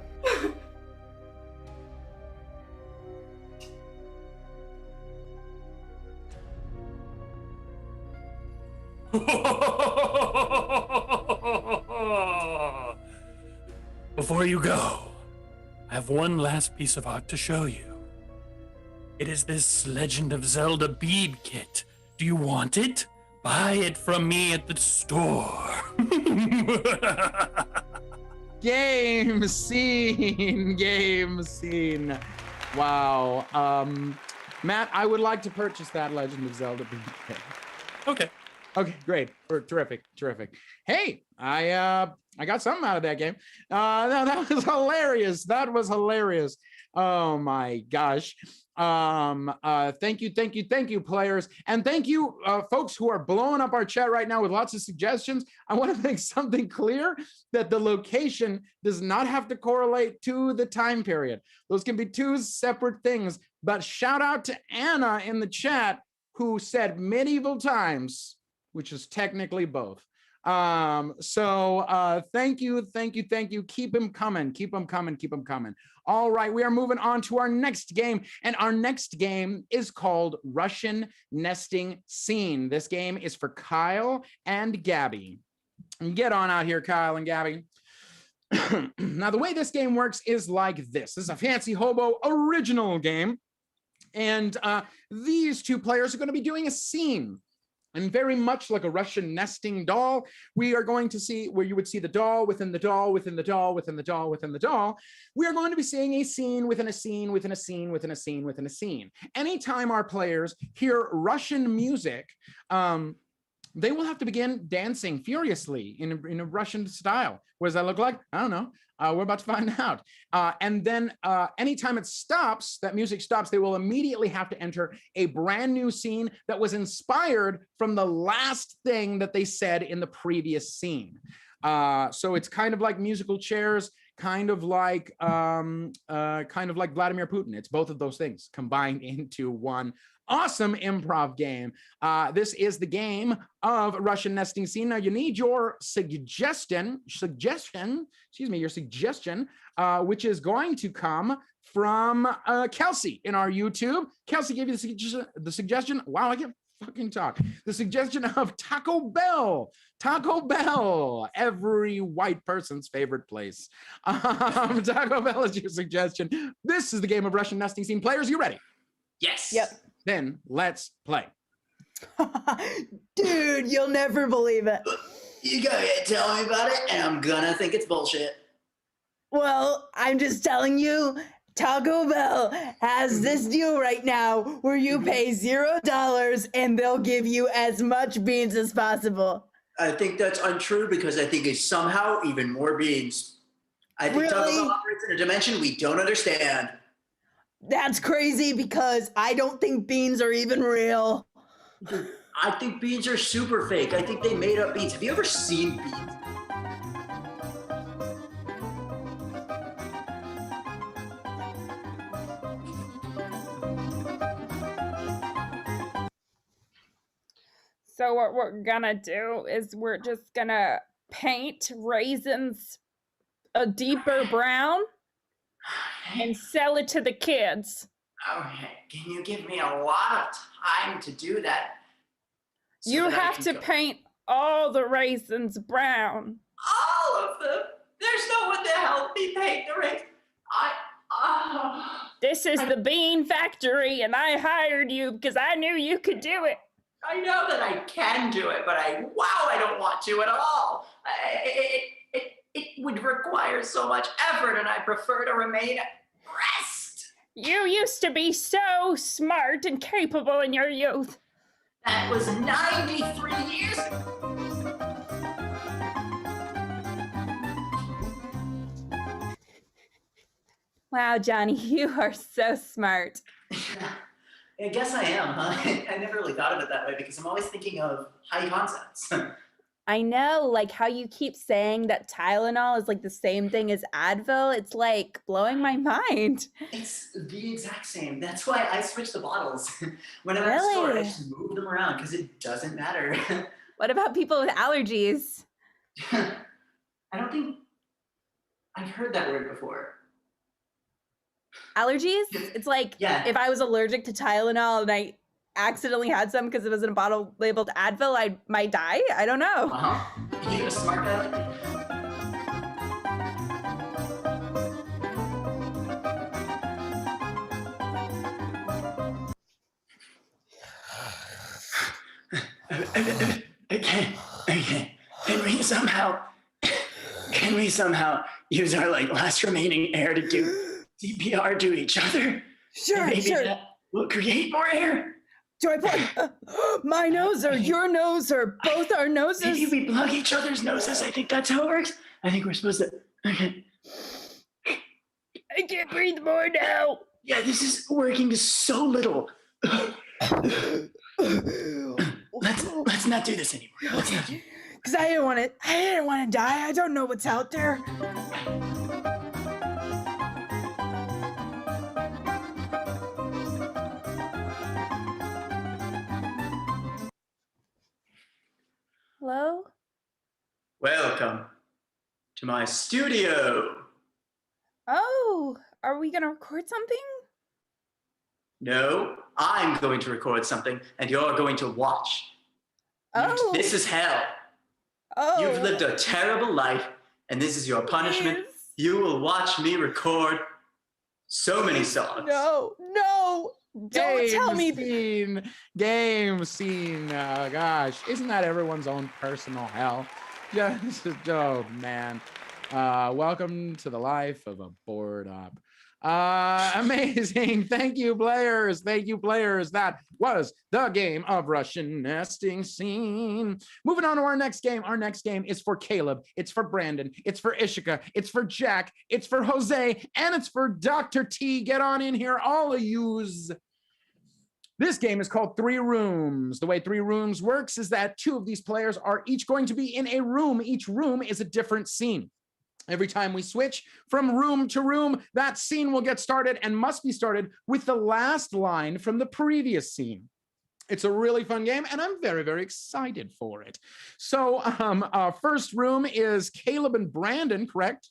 Before you go, I have one last piece of art to show you. It is this Legend of Zelda bead kit. Do you want it? Buy it from me at the store. Game scene. Wow. Matt, I would like to purchase that Legend of Zelda bead kit. Okay. Okay, great. Terrific. Hey, I got something out of that game. That was hilarious. Oh my gosh. Thank you, players. And thank you, folks who are blowing up our chat right now with lots of suggestions. I want to make something clear that the location does not have to correlate to the time period. Those can be two separate things. But shout out to Anna in the chat who said medieval times, which is technically both. Thank you. Keep them coming. All right, we are moving on to our next game, and our next game is called Russian Nesting Scene. This game is for Kyle and Gabi. Get on out here, Kyle and Gabi. Now, the way this game works is like this. This is a Fancy Hobo original game, and these two players are going to be doing a scene. And very much like a Russian nesting doll, we are going to see where you would see the doll within the doll, within the doll, within the doll, within the doll. We are going to be seeing a scene within a scene, within a scene, within a scene, within a scene. Anytime our players hear Russian music, they will have to begin dancing furiously in a Russian style. What does that look like? I don't know. We're about to find out. And then anytime it stops, that music stops, they will immediately have to enter a brand new scene that was inspired from the last thing that they said in the previous scene. So it's kind of like musical chairs, kind of like Vladimir Putin. It's both of those things combined into one awesome improv game. This is the game of Russian Nesting Scene. Now you need your suggestion, which is going to come from Kelsey in our YouTube. Kelsey gave you the suggestion. Wow, I can't fucking talk. The suggestion of Taco Bell. Taco Bell, every white person's favorite place. Taco Bell is your suggestion. This is the game of Russian Nesting Scene. Players, you ready? Yes. Yep. Then let's play. Dude, you'll never believe it. You go ahead, tell me about it, and I'm gonna think it's bullshit. Well, I'm just telling you, Taco Bell has this deal right now where you pay $0 and they'll give you as much beans as possible. I think that's untrue because I think it's somehow even more beans. I think Taco Bell operates in a dimension we don't understand. That's crazy because I don't think beans are even real. I think beans are super fake. I think they made up beans. Have you ever seen beans? So what we're gonna do is we're just gonna paint raisins a deeper brown and sell it to the kids. Okay, can you give me a lot of time to do that? So You that I have can to go- paint all the raisins brown. all of them. There's no one to help me paint the raisins. This is the bean factory, and I hired you because I knew you could do it. I know that I can do it, but I don't want to at all. It would require so much effort, and I prefer to remain at rest. You used to be so smart and capable in your youth. That was 93 years ago. Wow, Johnny, you are so smart. I guess I am, huh? I never really thought of it that way because I'm always thinking of high concepts. I know, like how you keep saying that Tylenol is like the same thing as Advil. It's like blowing my mind. It's the exact same. That's why I switch the bottles. When I'm at the store, I just move them around because it doesn't matter. What about people with allergies? I don't think I've heard that word before. Allergies? It's like if I was allergic to Tylenol and I accidentally had some because it was in a bottle labeled Advil, I might die. I don't know. You're a smart guy like me. Can we somehow use our last remaining air to do CPR to each other? Sure, Maybe sure. that will create more air. Do I plug my nose or your nose or both our noses? Maybe we plug each other's noses. I think that's how it works. I think we're supposed to. Okay. I can't breathe more now. Yeah, this is working to so little. Let's not do this anymore. Let's not. Because I didn't want to die. I don't know what's out there. Hello? Welcome to my studio. Oh, are we gonna record something? No, I'm going to record something, and you're going to watch. Oh. This is hell. Oh. You've lived a terrible life, and this is your punishment. Yes. You will watch me record so many songs. No. Don't tell me. Game scene. Gosh, isn't that everyone's own personal hell? Just, oh man. Welcome to the life of a bored op. Amazing. Thank you, players. That was the game of Russian nesting scene. Moving on to our next game. Our next game is for Caleb. It's for Brandon. It's for Ishika. It's for Jack. It's for Jose. And it's for Dr. T. Get on in here, all of yous. This game is called Three Rooms. The way Three Rooms works is that two of these players are each going to be in a room. Each room is a different scene. Every time we switch from room to room, that scene will get started and must be started with the last line from the previous scene. It's a really fun game, and I'm very, very excited for it. So our first room is Caleb and Brandon, correct?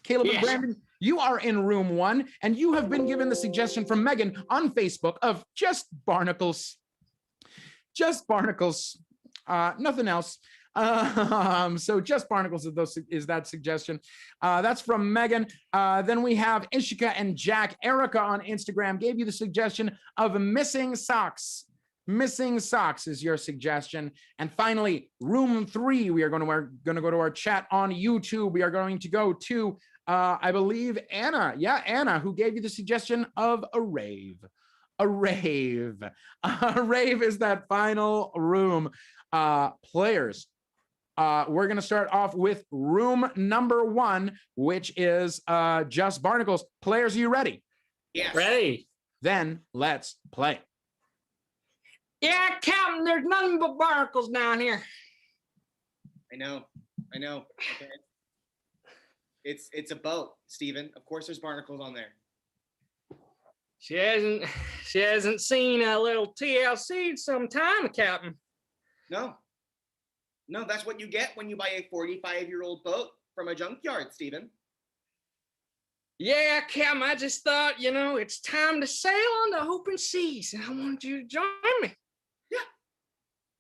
Caleb and Brandon, you are in room 1, and you have been given the suggestion from Megan on Facebook of just barnacles. Just barnacles, nothing else. So just barnacles is that suggestion. That's from Megan. Then we have Ishika and Jack. Erica on Instagram gave you the suggestion of missing socks. Missing socks is your suggestion. And finally, room 3, we're going to go to our chat on YouTube. We are going to go to, I believe, Anna. Yeah, Anna, who gave you the suggestion of a rave. A rave. A rave is that final room. Players, we're going to start off with room number 1, which is just barnacles. Players, are you ready? Yes. Ready. Then let's play. Yeah, Captain, there's nothing but barnacles down here. I know. Okay. It's a boat, Steven. Of course there's barnacles on there. She hasn't seen a little TLC in some time, Captain. No, that's what you get when you buy a 45-year-old boat from a junkyard, Steven. Yeah, Captain, I just thought, it's time to sail on the open seas, and I wanted you to join me.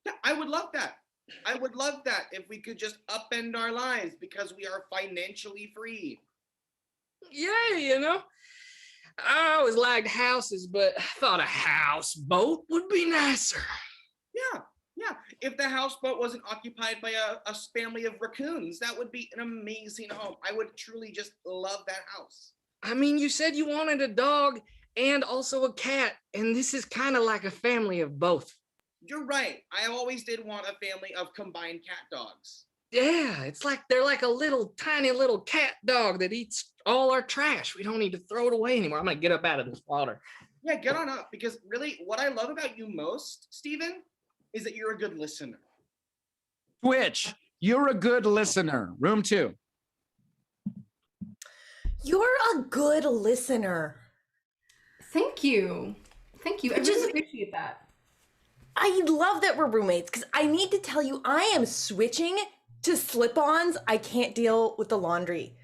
Yeah, I would love that. I would love that if we could just upend our lives because we are financially free. Yeah, I always liked houses, but I thought a houseboat would be nicer. Yeah. If the houseboat wasn't occupied by a family of raccoons, that would be an amazing home. I would truly just love that house. I mean, you said you wanted a dog and also a cat, and this is kind of like a family of both. You're right. I always did want a family of combined cat dogs. Yeah, it's like they're like a little tiny little cat dog that eats all our trash. We don't need to throw it away anymore. I'm gonna get up out of this water. Yeah, get on up, because really what I love about you most, Steven, is that you're a good listener. Twitch, you're a good listener. Room 2. You're a good listener. Thank you. Thank you. I really appreciate that. I love that we're roommates because I need to tell you, I am switching to slip-ons. I can't deal with the laundry.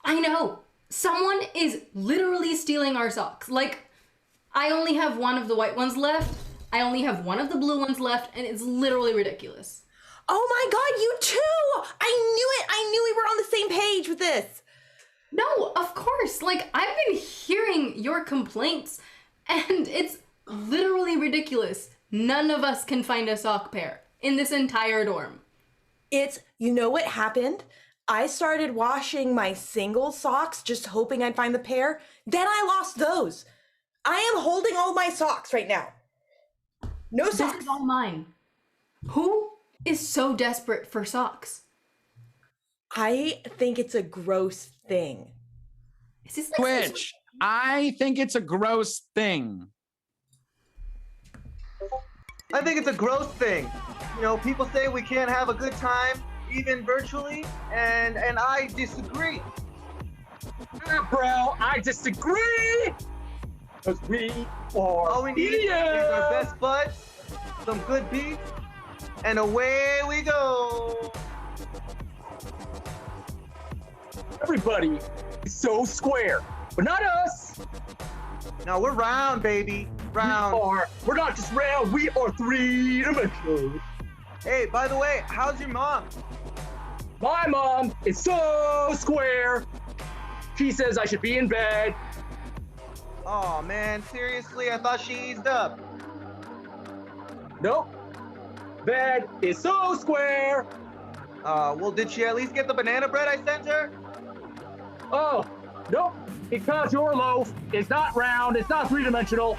I know. Someone is literally stealing our socks. Like, I only have one of the white ones left. I only have one of the blue ones left, and it's literally ridiculous. Oh my God, you too! I knew it! I knew we were on the same page with this. No, of course. Like, I've been hearing your complaints, and it's literally ridiculous. None of us can find a sock pair in this entire dorm. You know what happened? I started washing my single socks, just hoping I'd find the pair. Then I lost those. I am holding all my socks right now. No socks. This is all mine. Who is so desperate for socks? I think it's a gross thing. Is this like Twitch, I think it's a gross thing. I think it's a gross thing. You know, people say we can't have a good time, even virtually, and I disagree. Bro, I disagree. Because we are All we need is our best buds, some good beats, and away we go. Everybody is so square, but not us. No, we're round, baby. Round. We're not just round, we are three-dimensional. Hey, by the way, how's your mom? My mom is so square. She says I should be in bed. Oh man, seriously? I thought she eased up. Nope. Bed is so square. Well, did she at least get the banana bread I sent her? Oh, nope. Because your loaf is not round, it's not three-dimensional.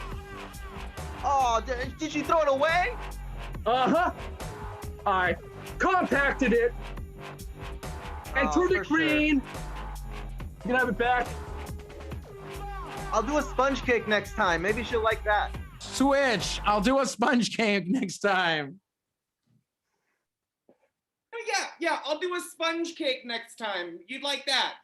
Oh, did she throw it away? Uh-huh. I compacted it and turned it green. You can have it back. I'll do a sponge cake next time. Maybe she'll like that. Switch, I'll do a sponge cake next time. Yeah, I'll do a sponge cake next time. You'd like that?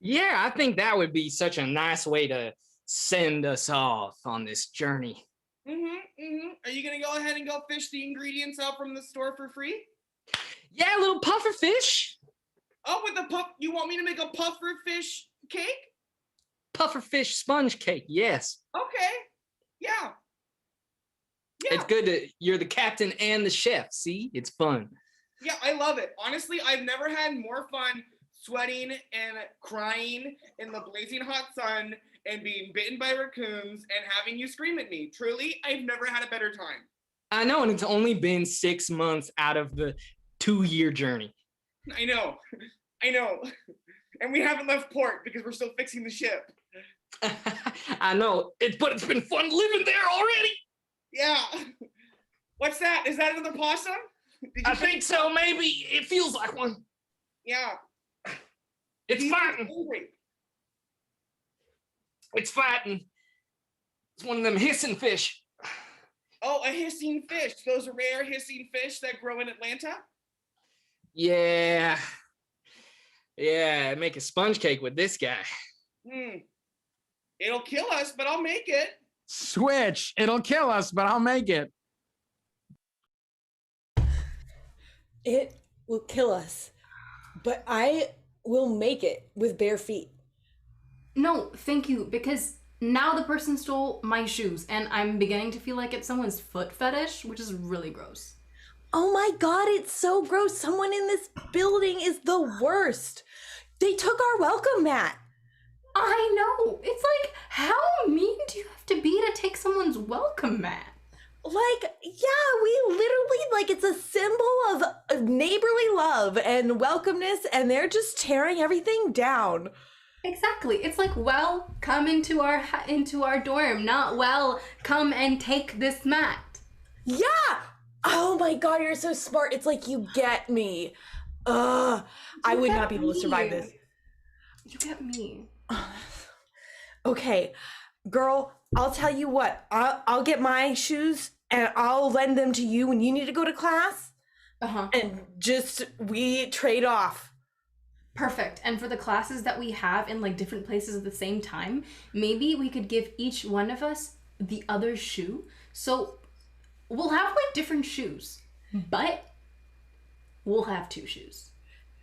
Yeah, I think that would be such a nice way to send us off on this journey. Are you gonna go ahead and go fish the ingredients out from the store for free? Yeah, a little puffer fish. Oh, with the puff, you want me to make a puffer fish cake? Puffer fish sponge cake, yes. Okay, yeah. It's good that you're the captain and the chef, see? It's fun. Yeah, I love it. Honestly, I've never had more fun sweating and crying in the blazing hot sun and being bitten by raccoons and having you scream at me. Truly, I've never had a better time. I know, and it's only been 6 months out of the 2-year journey. I know. And we haven't left port because we're still fixing the ship. I know, but it's been fun living there already. Yeah. What's that? Is that another possum? I think so, maybe. It feels like one. Yeah. It's fighting. It's fighting. It's one of them hissing fish. Oh, a hissing fish. Those rare hissing fish that grow in Atlanta? Yeah. Yeah, make a sponge cake with this guy. It'll kill us, but I'll make it. Switch, it'll kill us, but I'll make it. It will kill us, but I will make it with bare feet. No, thank you, because now the person stole my shoes, and I'm beginning to feel like it's someone's foot fetish, which is really gross. Oh my God, it's so gross. Someone in this building is the worst. They took our welcome mat. I know. It's like, how mean do you have to be to take someone's welcome mat? Like, yeah, we literally, like, it's a symbol of neighborly love and welcomeness, and they're just tearing everything down. Exactly. It's like, well, come into our dorm, not well, come and take this mat. Yeah. Oh my God, you're so smart. It's like you get me. I would not be able to survive this. You get me. Okay, girl, I'll tell you what. I'll get my shoes and I'll lend them to you when you need to go to class. And just we trade off. Perfect. And for the classes that we have in like different places at the same time, maybe we could give each one of us the other shoe. So we'll have like different shoes, but we'll have 2 shoes.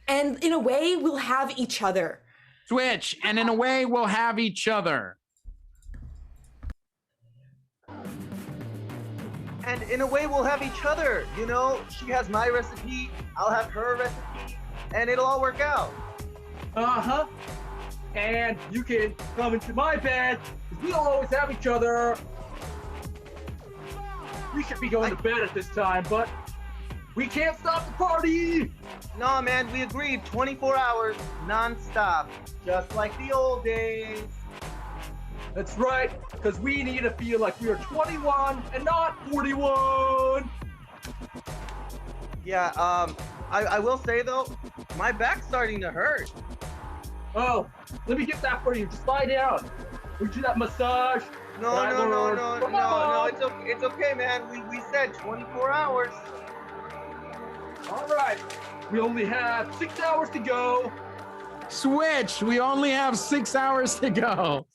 And in a way, we'll have each other. Switch, and in a way, we'll have each other. And in a way, we'll have each other. You know, she has my recipe, I'll have her recipe, and it'll all work out. Uh-huh. And you can come into my bed, because we'll always have each other. We should be going to bed at this time, but we can't stop the party! No, man, we agreed 24 hours, non-stop, just like the old days. That's right, because we need to feel like we are 21 and not 41! Yeah, I will say though, my back's starting to hurt. Oh, let me get that for you. Just lie down. We do that massage. No, it's okay, man. We said 24 hours. All right, we only have 6 hours to go. Switch, we only have 6 hours to go.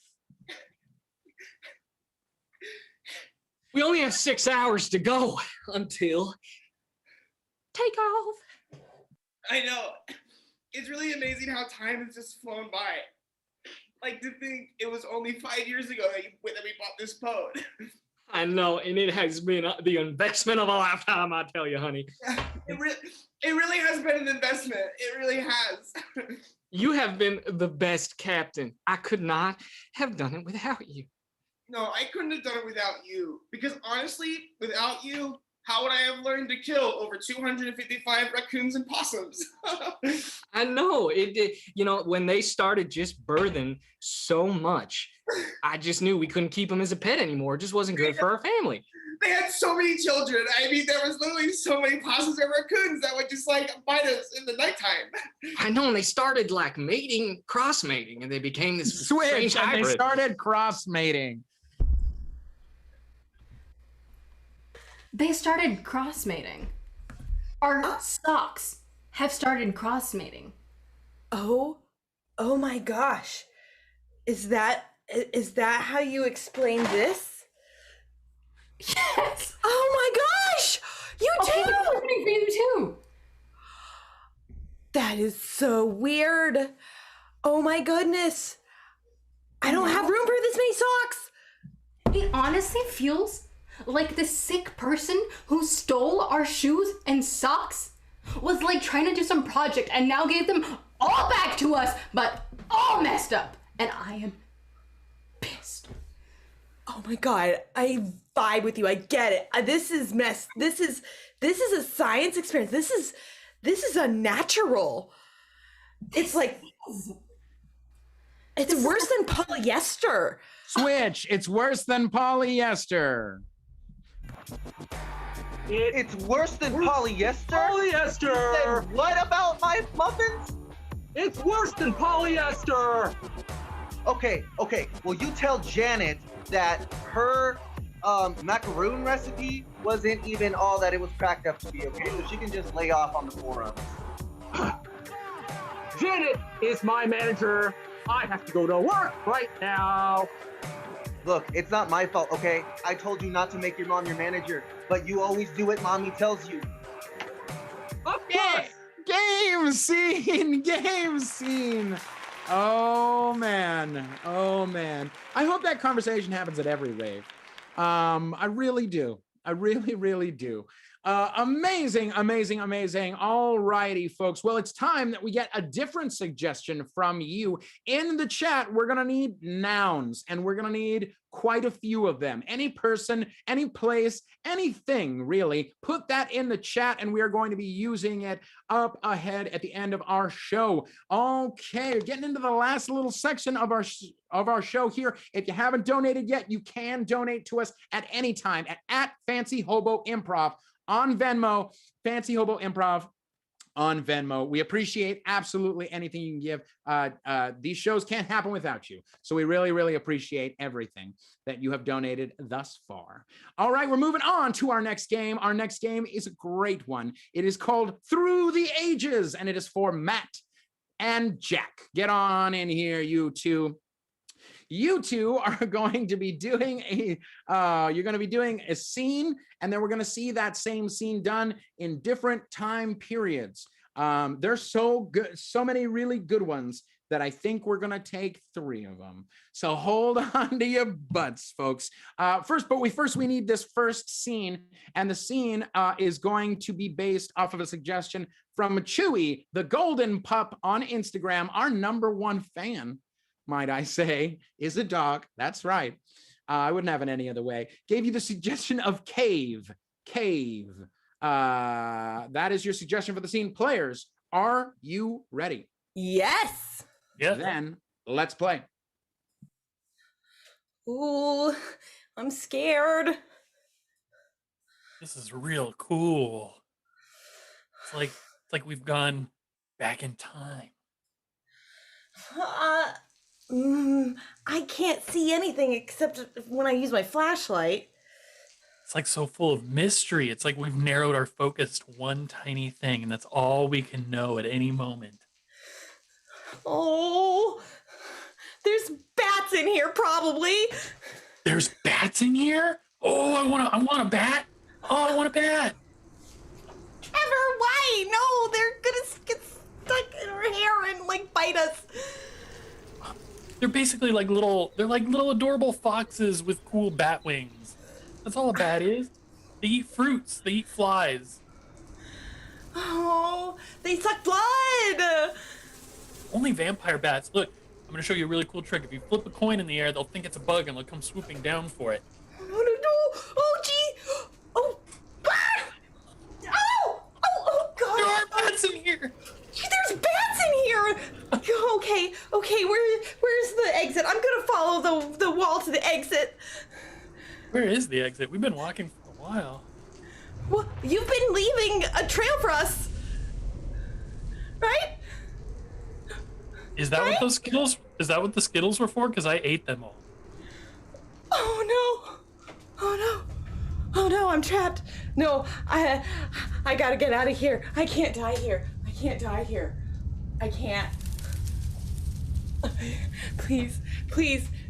We only have 6 hours to go until take off. I know. It's really amazing how time has just flown by. Like, to think it was only 5 years ago that we bought this boat. I know, and it has been the investment of a lifetime, I tell you, honey. It really has been an investment. It really has. You have been the best captain. I could not have done it without you. No, I couldn't have done it without you. Because honestly, without you, how would I have learned to kill over 255 raccoons and possums? I know it. You know, when they started just birthing so much, I just knew we couldn't keep them as a pet anymore. It just wasn't good for our family. They had so many children. I mean, there was literally so many possums and raccoons that would just like bite us in the nighttime. I know, and they started like mating, cross mating, and they became this Switch, strange and hybrid. they started cross mating. They started cross mating. Our socks have started cross mating. Oh my gosh. Is that how you explain this? Yes. Oh my gosh! You too! It's happening for you too. That is so weird. Oh my goodness. I don't have room for this many socks. It honestly feels like the sick person who stole our shoes and socks was like trying to do some project and now gave them all back to us, but all messed up. And I am pissed. Oh my God, I vibe with you. I get it. This is This is a science experience. This is unnatural. It's like it's worse than polyester. Switch, it's worse than polyester. It's worse than polyester? Polyester! You said what about my muffins? It's worse than polyester! Okay. Well, you tell Janet that her macaroon recipe wasn't even all that it was cracked up to be, okay? So she can just lay off on the forums. Janet is my manager. I have to go to work right now. Look, it's not my fault, okay? I told you not to make your mom your manager, but you always do what mommy tells you. Of course! Game scene. Oh man. I hope that conversation happens at every rave. I really do. I really do. Amazing, amazing, amazing. All righty, folks. Well, it's time that we get a different suggestion from you. In the chat, we're going to need nouns, and we're going to need quite a few of them. Any person, any place, anything, really. Put that in the chat, and we are going to be using it up ahead at the end of our show. Okay, getting into the last little section of our show here. If you haven't donated yet, you can donate to us at any time at Fancy Hobo Improv on Venmo, Fancy Hobo Improv on Venmo. We appreciate absolutely anything you can give. These shows can't happen without you. So we really, really appreciate everything that you have donated thus far. All right, we're moving on to our next game. Our next game is a great one. It is called Through the Ages, and it is for Matt and Jack. Get on in here, you two. You two are going to be doing a scene, and then we're going to see that same scene done in different time periods. They're so good, so many really good ones that I think we're going to take 3 of them. So hold on to your butts, folks. First we need this first scene, and the scene is going to be based off of a suggestion from Chewy, the golden pup on Instagram, our #1 fan. Might I say, is a dog. That's right. I wouldn't have it any other way. Gave you the suggestion of cave. That is your suggestion for the scene. Players, are you ready? Yes. Yeah. Then let's play. Ooh, I'm scared. This is real cool. It's like we've gone back in time. I can't see anything except when I use my flashlight. It's like so full of mystery. It's like we've narrowed our focus to one tiny thing, and that's all we can know at any moment. Oh, there's bats in here, probably. There's bats in here? Oh, I want a bat. Oh, I want a bat. Ever, why? No, they're gonna get stuck in our hair and like bite us. They're basically like little adorable foxes with cool bat wings. That's all a bat is. They eat fruits. They eat flies. Oh, they suck blood. Only vampire bats. Look, I'm gonna show you a really cool trick. If you flip a coin in the air, they'll think it's a bug and they'll come swooping down for it. No. Oh, gee. Oh, bah! Oh, God. There are bats in here. There's bats in here. Okay. Where's the exit? I'm gonna follow the wall to the exit. Where is the exit? We've been walking for a while. Well, you've been leaving a trail for us, right? Is that what those Skittles? Is that what the Skittles were for? Because I ate them all. Oh no, I'm trapped. No, I gotta get out of here. I can't die here. I can't. Please,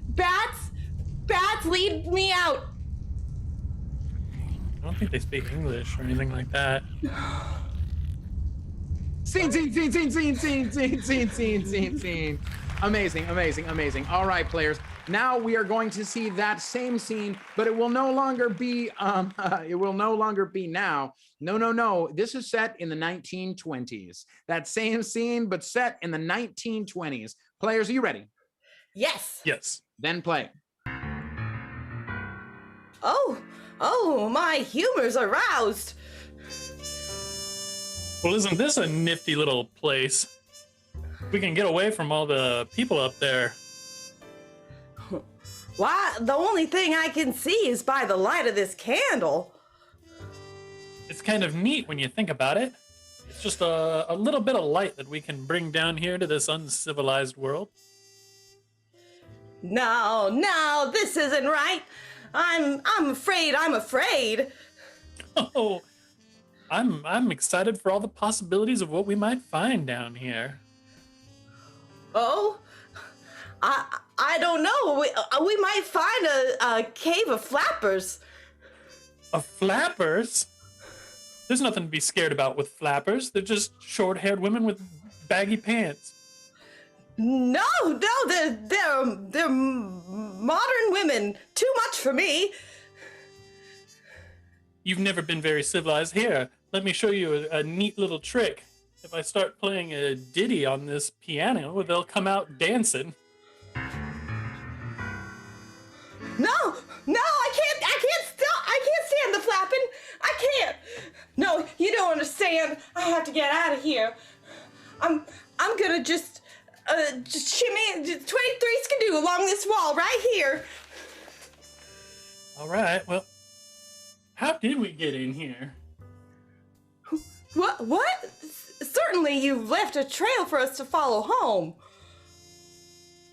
bats, lead me out. I don't think they speak English or anything like that. Scene. Amazing. All right, players. Now we are going to see that same scene, but it will no longer be now. No. This is set in the 1920s. That same scene, but set in the 1920s. Players, are you ready? Yes. Yes. Then play. Oh, my humor's aroused. Well, isn't this a nifty little place? We can get away from all the people up there. Why, the only thing I can see is by the light of this candle. It's kind of neat when you think about it. It's just a little bit of light that we can bring down here to this uncivilized world. No, this isn't right. I'm afraid. Oh, I'm excited for all the possibilities of what we might find down here. Oh, I don't know. We might find a cave of flappers. Of flappers? There's nothing to be scared about with flappers. They're just short-haired women with baggy pants. No, they're modern women. Too much for me. you've never been very civilized. Here, let me show you a neat little trick. If I start playing a ditty on this piano, they'll come out dancing. No, I can't stop. I can't stand the flapping. I can't. No, you don't understand. I have to get out of here. I'm gonna just shimmy 23 skidoo along this wall right here. All right, well, how did we get in here? What? Certainly you left a trail for us to follow home.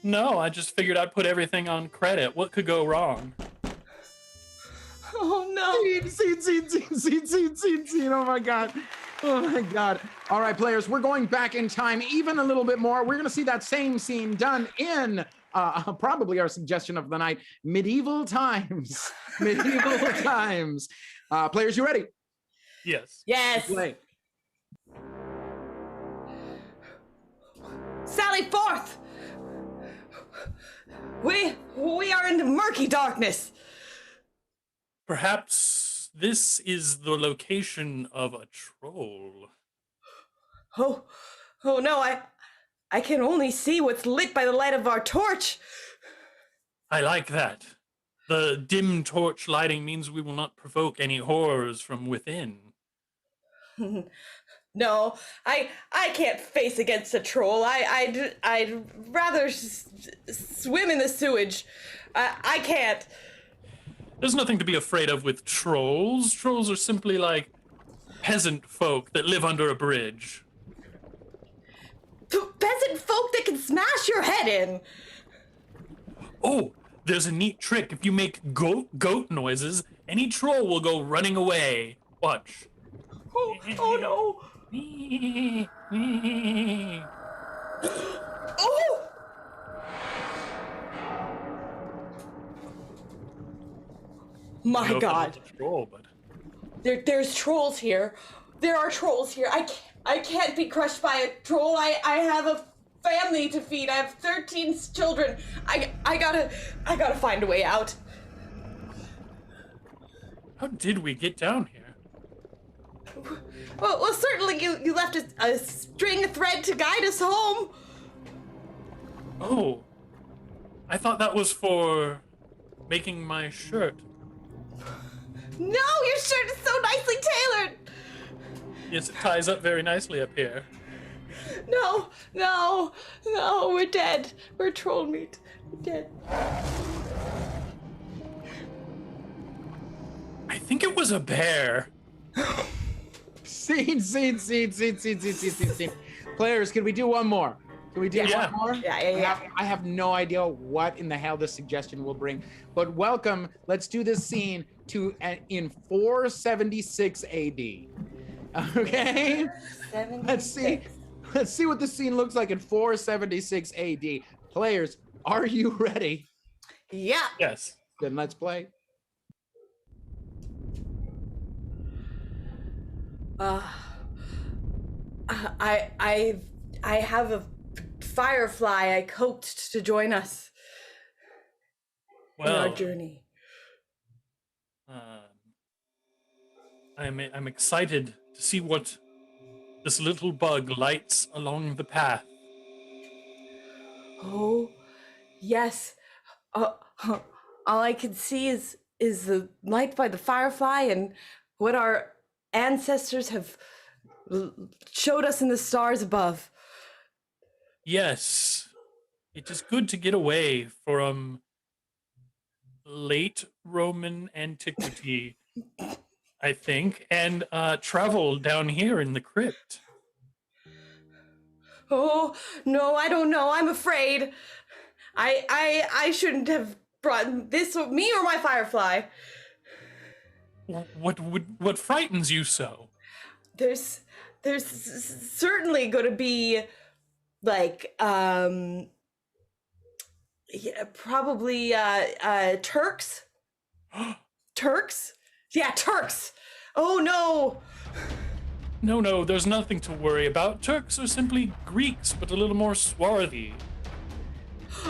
No, I just figured I'd put everything on credit. What could go wrong? Oh no. Scene. Oh my God. Oh my God. All right, players, we're going back in time even a little bit more. We're going to see that same scene done in probably our suggestion of the night, medieval times. Medieval times. Players, you ready? Yes. Yes. Play. Sally forth. We are in the murky darkness. Perhaps this is the location of a troll. Oh no, I can only see what's lit by the light of our torch. I like that. The dim torch lighting means we will not provoke any horrors from within. No, I can't face against a troll. I'd rather swim in the sewage. I can't. There's nothing to be afraid of with trolls. Trolls are simply like peasant folk that live under a bridge. Peasant folk that can smash your head in. Oh, there's a neat trick. If you make goat noises, any troll will go running away. Watch. Oh no. Oh! My God. Troll, but... There's trolls here. There are trolls here. I can't be crushed by a troll. I have a family to feed. I have 13 children. I gotta find a way out. How did we get down here? Well, certainly you left a string of thread to guide us home. Oh, I thought that was for making my shirt. No, your shirt is so nicely tailored. Yes, it ties up very nicely up here. No, we're dead. We're troll meat. We're dead. I think it was a bear. Scene. Players, can we do one more? Can we do one more? Yeah. I have no idea what in the hell this suggestion will bring, but welcome. Let's do this scene in 476 AD. Okay? Let's see what this scene looks like in 476 AD. Players, are you ready? Yeah. Yes. Then let's play. I have a firefly I coaxed to join us in our journey. I'm excited to see what this little bug lights along the path. Oh, yes. All I can see is the light by the firefly and what our ancestors have showed us in the stars above. Yes, it is good to get away from late Roman antiquity, I think, and travel down here in the crypt. Oh, no, I don't know. I'm afraid. I shouldn't have brought this with me or my firefly. What frightens you so? There's certainly going to be like probably Turks. Turks? Yeah, Turks. Oh no. No, there's nothing to worry about. Turks are simply Greeks, but a little more swarthy.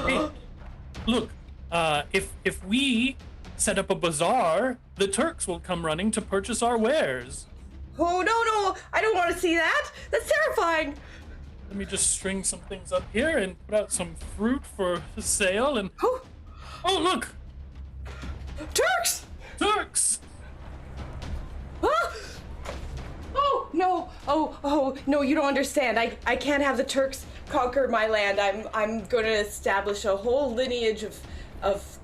Hey, look, if we set up a bazaar, the Turks will come running to purchase our wares. Oh, no, I don't want to see that. That's terrifying. Let me just string some things up here and put out some fruit for sale and... Oh, look! Turks! Turks! Ah! Oh, no. Oh, no, you don't understand. I can't have the Turks conquer my land. I'm going to establish a whole lineage of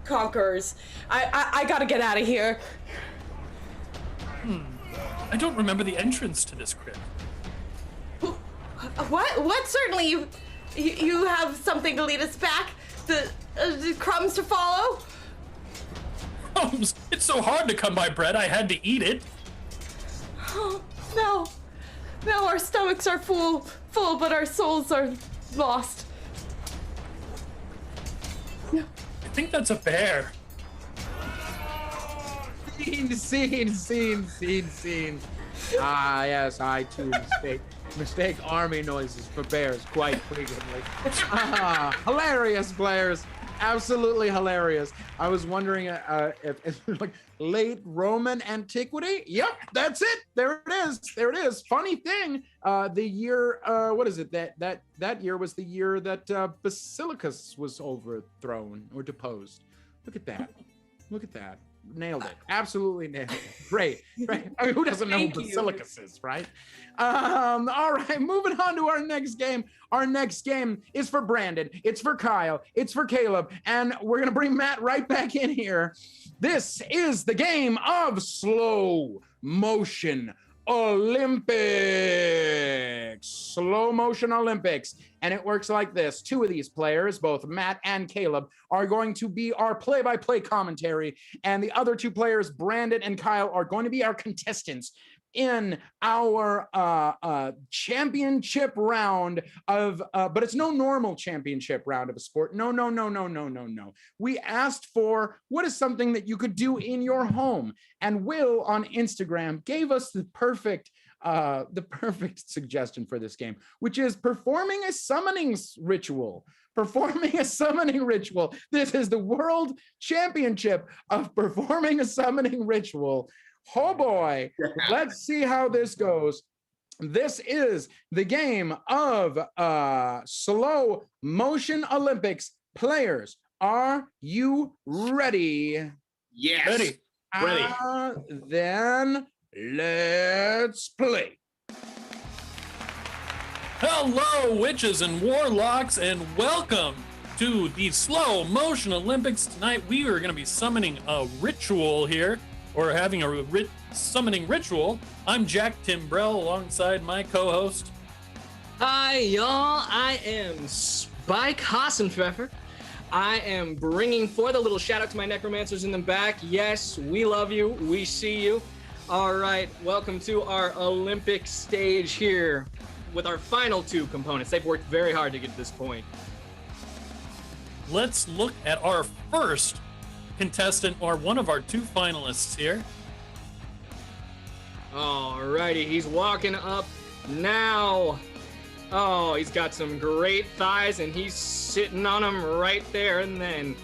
conquerors. I gotta get out of here. I don't remember the entrance to this crypt. What? Certainly you have something to lead us back? The crumbs to follow? Crumbs? It's so hard to come by bread, I had to eat it. Oh, no, our stomachs are full, but our souls are lost. I think that's a bear. Scene. Ah, yes, I too mistake army noises for bears quite frequently. Hilarious, players. Absolutely hilarious. I was wondering if like late Roman antiquity. Yep, that's it. There it is. Funny thing, the year, what is it? That year was the year that Basilicus was overthrown or deposed. Look at that. Nailed it. Absolutely nailed it. Great. I mean, who doesn't know who Basilicus is, right? All right, moving on to our next game. Our next game is for Brandon. It's for Kyle. It's for Caleb. And we're going to bring Matt right back in here. This is the game of slow motion Olympics. Slow motion Olympics. And it works like this. Two of these players, both Matt and Caleb, are going to be our play-by-play commentary. And the other two players, Brandon and Kyle, are going to be our contestants in our championship round of, but it's no normal championship round of a sport. No. We asked for what is something that you could do in your home. And Will on Instagram gave us the perfect suggestion for this game, which is performing a summoning ritual. This is the world championship of performing a summoning ritual. Oh boy, let's see how this goes. This is the game of slow motion Olympics. Players, are you ready? Yes. Ready. Then let's play. Hello, witches and warlocks, and welcome to the Slow Motion Olympics. Tonight we are going to be summoning a ritual here, or having a summoning ritual. I'm Jack Timbrell alongside my co-host. Hi, y'all. I am Spike Hassenpfeffer. I am bringing forth a little shout out to my necromancers in the back. Yes, we love you. We see you. All right, welcome to our Olympic stage here with our final two components. They've worked very hard to get to this point. Let's look at our first contestant, or one of our two finalists here. All righty, he's walking up now. Oh, he's got some great thighs, and he's sitting on them right there and then.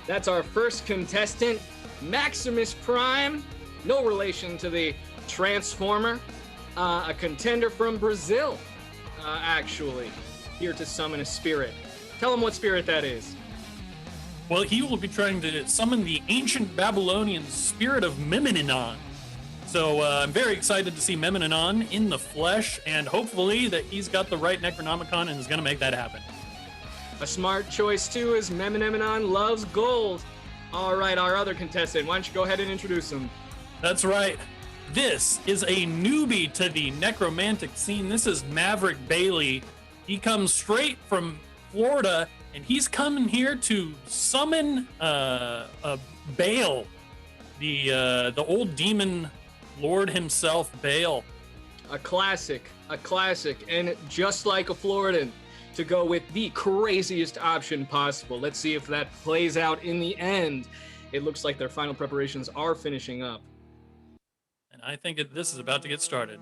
That's our first contestant, Maximus Prime. No relation to the Transformer. A contender from Brazil, actually. Here to summon a spirit. Tell him what spirit that is. Well, he will be trying to summon the ancient Babylonian spirit of Memnon. So I'm very excited to see Memnon in the flesh, and hopefully that he's got the right Necronomicon and is going to make that happen. A smart choice, too, is Memnon loves gold. All right, our other contestant, why don't you go ahead and introduce him? That's right. This is a newbie to the necromantic scene. This is Maverick Bailey. He comes straight from Florida, and he's coming here to summon a Baal, the old demon lord himself, Baal. A classic, and just like a Floridan, to go with the craziest option possible. Let's see if that plays out in the end. It looks like their final preparations are finishing up. And I think this is about to get started.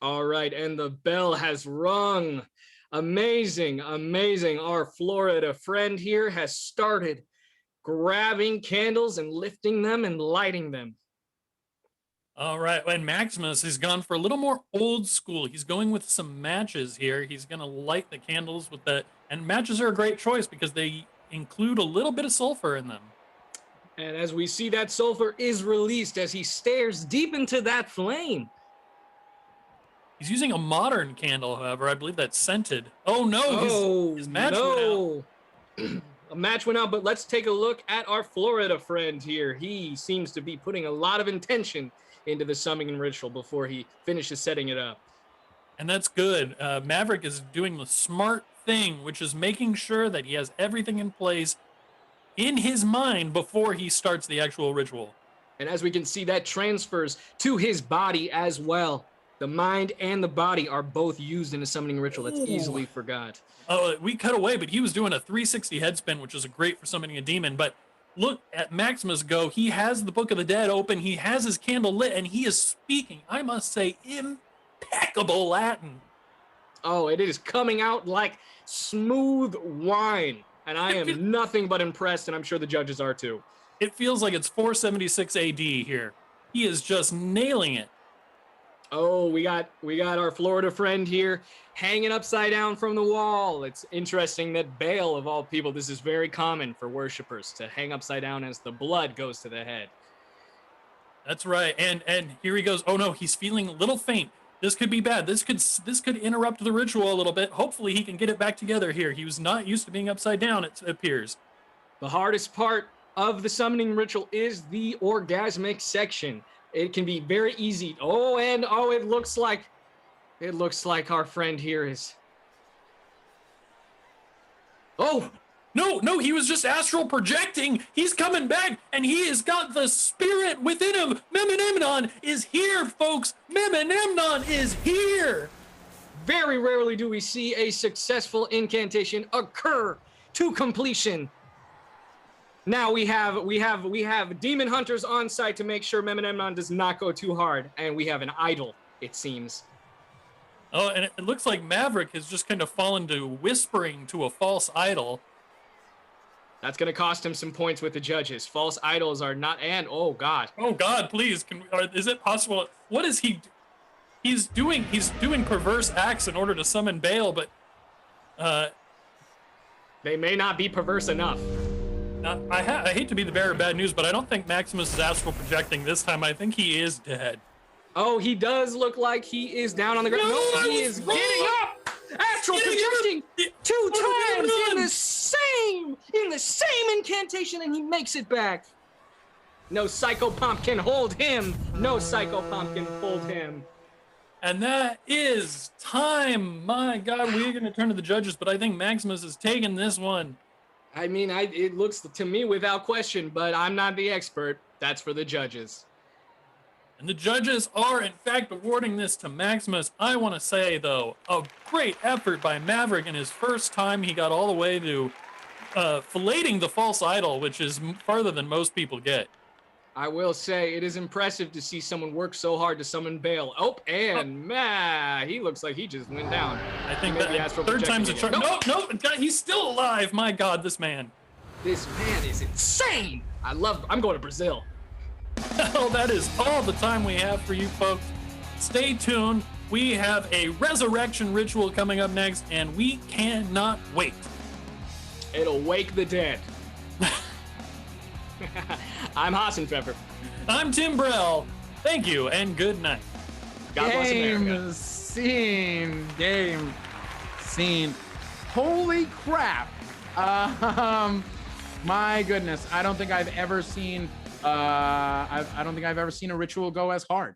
All right, and the bell has rung. Amazing. Our Florida friend here has started. grabbing candles and lifting them and lighting them. All right, and Maximus has gone for a little more old school. He's going with some matches here. He's going to light the candles with the, and matches are a great choice because they include a little bit of sulfur in them. And as we see, that sulfur is released as he stares deep into that flame. He's using a modern candle, however. I believe that's scented. Oh no, his match went out. A match went out, but let's take a look at our Florida friend here. He seems to be putting a lot of intention into the summoning ritual before he finishes setting it up. And that's good. Maverick is doing the smart thing, which is making sure that he has everything in place in his mind before he starts the actual ritual. And as we can see, that transfers to his body as well. The mind and the body are both used in a summoning ritual. That's easily forgot. Oh, we cut away, but he was doing a 360 head spin, which is great for summoning a demon. But look at Maximus go. He has the Book of the Dead open. He has his candle lit, and he is speaking, I must say, impeccable Latin. Oh, it is coming out like smooth wine. And I am nothing but impressed, and I'm sure the judges are too. It feels like it's 476 AD here. He is just nailing it. Oh, we got our Florida friend here hanging upside down from the wall. It's interesting that Baal, of all people, this is very common for worshipers to hang upside down as the blood goes to the head. That's right. And here he goes. Oh no, he's feeling a little faint. This could be bad. This could interrupt the ritual a little bit. Hopefully he can get it back together here. He was not used to being upside down, it appears. The hardest part of the summoning ritual is the orgasmic section. It can be very easy. It looks like our friend here is. Oh, no, he was just astral projecting. He's coming back, and he has got the spirit within him. Memnon is here, folks. Memnon is here. Very rarely do we see a successful incantation occur to completion. Now we have demon hunters on site to make sure Memnon does not go too hard, and we have an idol, it seems. Oh, and it looks like Maverick has just kind of fallen to whispering to a false idol. That's going to cost him some points with the judges. False idols are not, and oh God. Oh God, please, is it possible? What is he? He's doing perverse acts in order to summon Baal, but they may not be perverse enough. I hate to be the bearer of bad news, but I don't think Maximus is astral projecting this time. I think he is dead. Oh, he does look like he is down on the ground. No, he is getting up! Astral projecting 2 times in the same incantation, and he makes it back. No psychopomp can hold him. No psychopomp can hold him. And that is time. My God, we're going to turn to the judges, but I think Maximus is taking this one. I mean, it looks to me without question, but I'm not the expert. That's for the judges. And the judges are, in fact, awarding this to Maximus. I want to say, though, a great effort by Maverick in his first time. He got all the way to filleting the false idol, which is farther than most people get. I will say it is impressive to see someone work so hard to summon Baal. He looks like he just went down. I think that third time's a charm. No, he's still alive. My God, this man. This man is insane. I'm going to Brazil. Well, that is all the time we have for you folks. Stay tuned. We have a resurrection ritual coming up next, and we cannot wait. It'll wake the dead. I'm Hassenpfeffer. I'm Tim Brell. Thank you, and good night. God bless America. Game scene. Holy crap. My goodness. I don't think I've ever seen I don't think I've ever seen a ritual go as hard.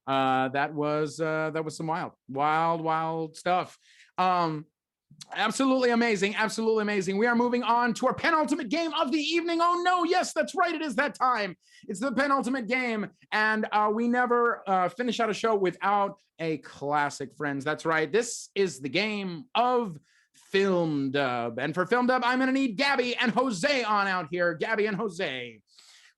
That was some wild stuff. Absolutely amazing. Absolutely amazing. We are moving on to our penultimate game of the evening. Oh no, yes, that's right. It is that time. It's the penultimate game. And we never finish out a show without a classic, friends. That's right. This is the game of Film Dub. And for Film Dub, I'm going to need Gabi and Jose on out here. Gabi and Jose.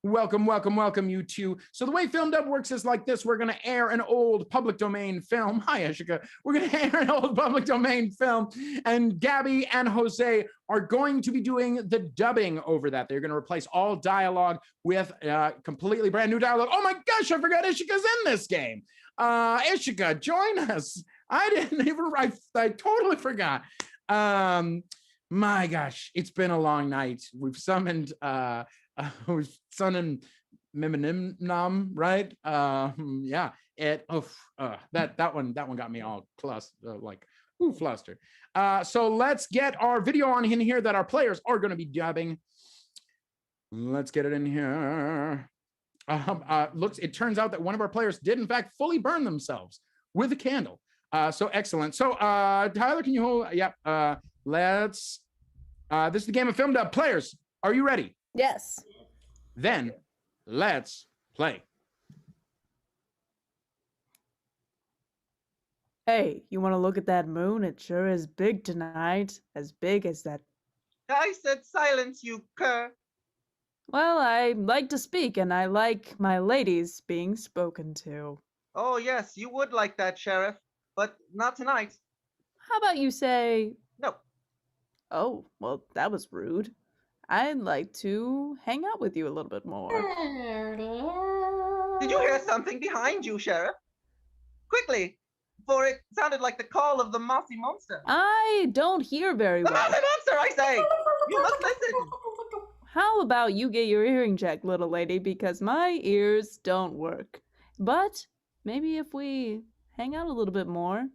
Welcome, welcome, welcome, you two. So the way Film Dub works is like this. We're going to air an old public domain film. Hi, Ishika. We're going to air an old public domain film, and Gabi and Jose are going to be doing the dubbing over that. They're going to replace all dialogue with completely brand new dialogue. Oh my gosh, I forgot Ishika's in this game. Ishika, join us. I didn't even, I totally forgot. My gosh, it's been a long night. We've summoned Mimimnam, right? Yeah. That one got me all flustered. So let's get our video on in here that our players are going to be dubbing. Let's get it in here. It turns out that one of our players did in fact fully burn themselves with a candle. So excellent. So Tyler, can you hold? Yep. This is the game of Film Dub. Players, are you ready? Yes. Then let's play. Hey, you want to look at that moon? It sure is big tonight. As big as that. I said silence, you cur. Well, I like to speak, and I like my ladies being spoken to. Oh, yes, you would like that, Sheriff. But not tonight. How about you say... No. Oh, well, that was rude. I'd like to hang out with you a little bit more. Did you hear something behind you, Sheriff? Quickly, for it sounded like the call of the mossy monster. I don't hear very well. The mossy monster, I say! You must listen! How about you get your hearing checked, little lady, because my ears don't work. But maybe if we hang out a little bit more,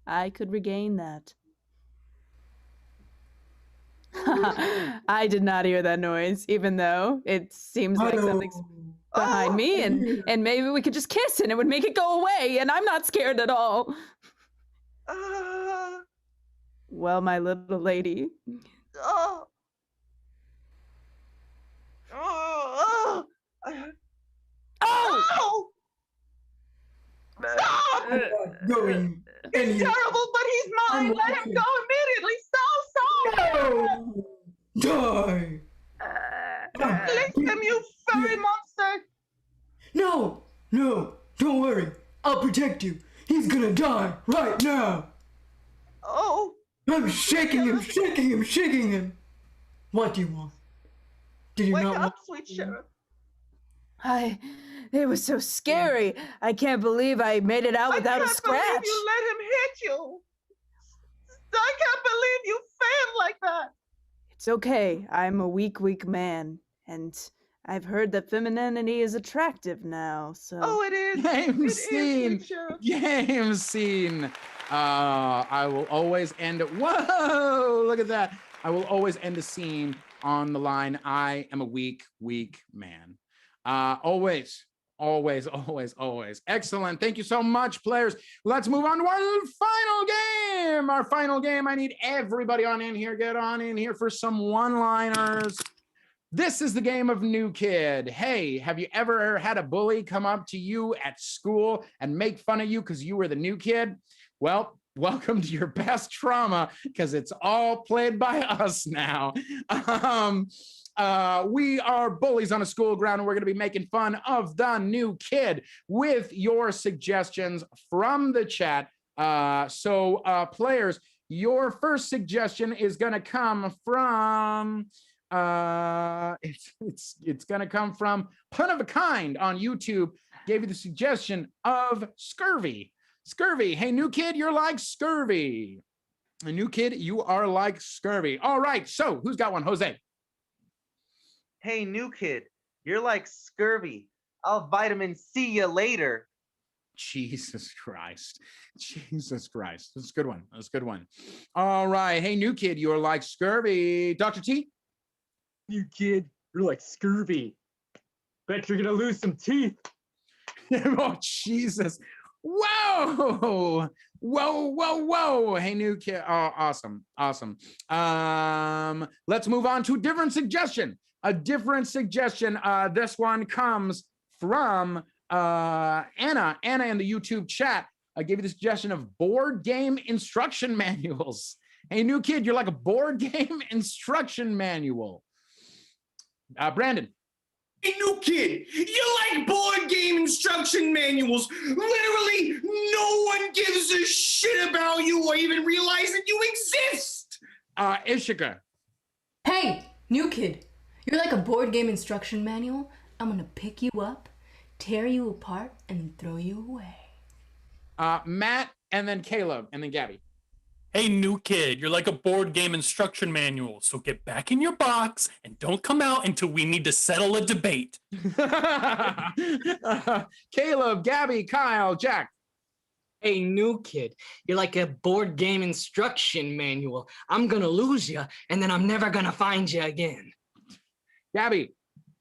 I could regain that. I did not hear that noise, even though it seems like something's behind me, and maybe we could just kiss and it would make it go away, and I'm not scared at all. Well, my little lady. Oh! Stop! Going It's terrible, but he's mine. Let him go immediately. So Die! Lick him, you furry monster! No! No! Don't worry. I'll protect you. He's gonna die right now. Oh! I'm shaking him, shaking him, shaking him. What do you want? Did you Wake not up, want sweet sheriff. It was so scary. I can't believe I made it out without a scratch. I can't believe you let him hit you. I can't believe you failed like that. It's okay. I'm a weak man. And I've heard that femininity is attractive now, so... Oh, it is. Game It scene. is, sweet sheriff. Game scene. I will always end it. Whoa, look at that. I will always end a scene on the line, I am a weak man. Always. Excellent. Thank you so much, players. Let's move on to our final game. Our final game. I need everybody on in here. Get on in here for some one-liners. This is the game of New Kid. Hey, have you ever had a bully come up to you at school and make fun of you because you were the new kid? Well, welcome to your best trauma, because it's all played by us now. We are bullies on a school ground, and we're going to be making fun of the new kid with your suggestions from the chat. So players, your first suggestion is going to come from it's going to come from Pun of a Kind on YouTube. Gave you the suggestion of scurvy. Hey, new kid, you're like scurvy. A new kid, you are like scurvy. All right, so who's got one? Jose. Hey, new kid, you're like scurvy. I'll vitamin C you later. Jesus Christ. That's a good one. All right. Hey, new kid, you're like scurvy. Dr. T? You kid, you're like scurvy. Bet you're gonna lose some teeth. Oh, Jesus. Whoa. Hey, new kid. Oh, awesome. Let's move on to a different suggestion. This one comes from Anna in the YouTube chat. I gave you the suggestion of board game instruction manuals. Hey, new kid, you're like a board game instruction manual. Brandon. Hey, new kid, you like board game instruction manuals. Literally, no one gives a shit about you or even realize that you exist. Ishika. Hey, new kid. You're like a board game instruction manual. I'm gonna pick you up, tear you apart, and throw you away. Matt, and then Caleb, and then Gabby. Hey, new kid, you're like a board game instruction manual, so get back in your box and don't come out until we need to settle a debate. Caleb, Gabby, Kyle, Jack. Hey, new kid, you're like a board game instruction manual. I'm gonna lose you, and then I'm never gonna find you again. Gabby.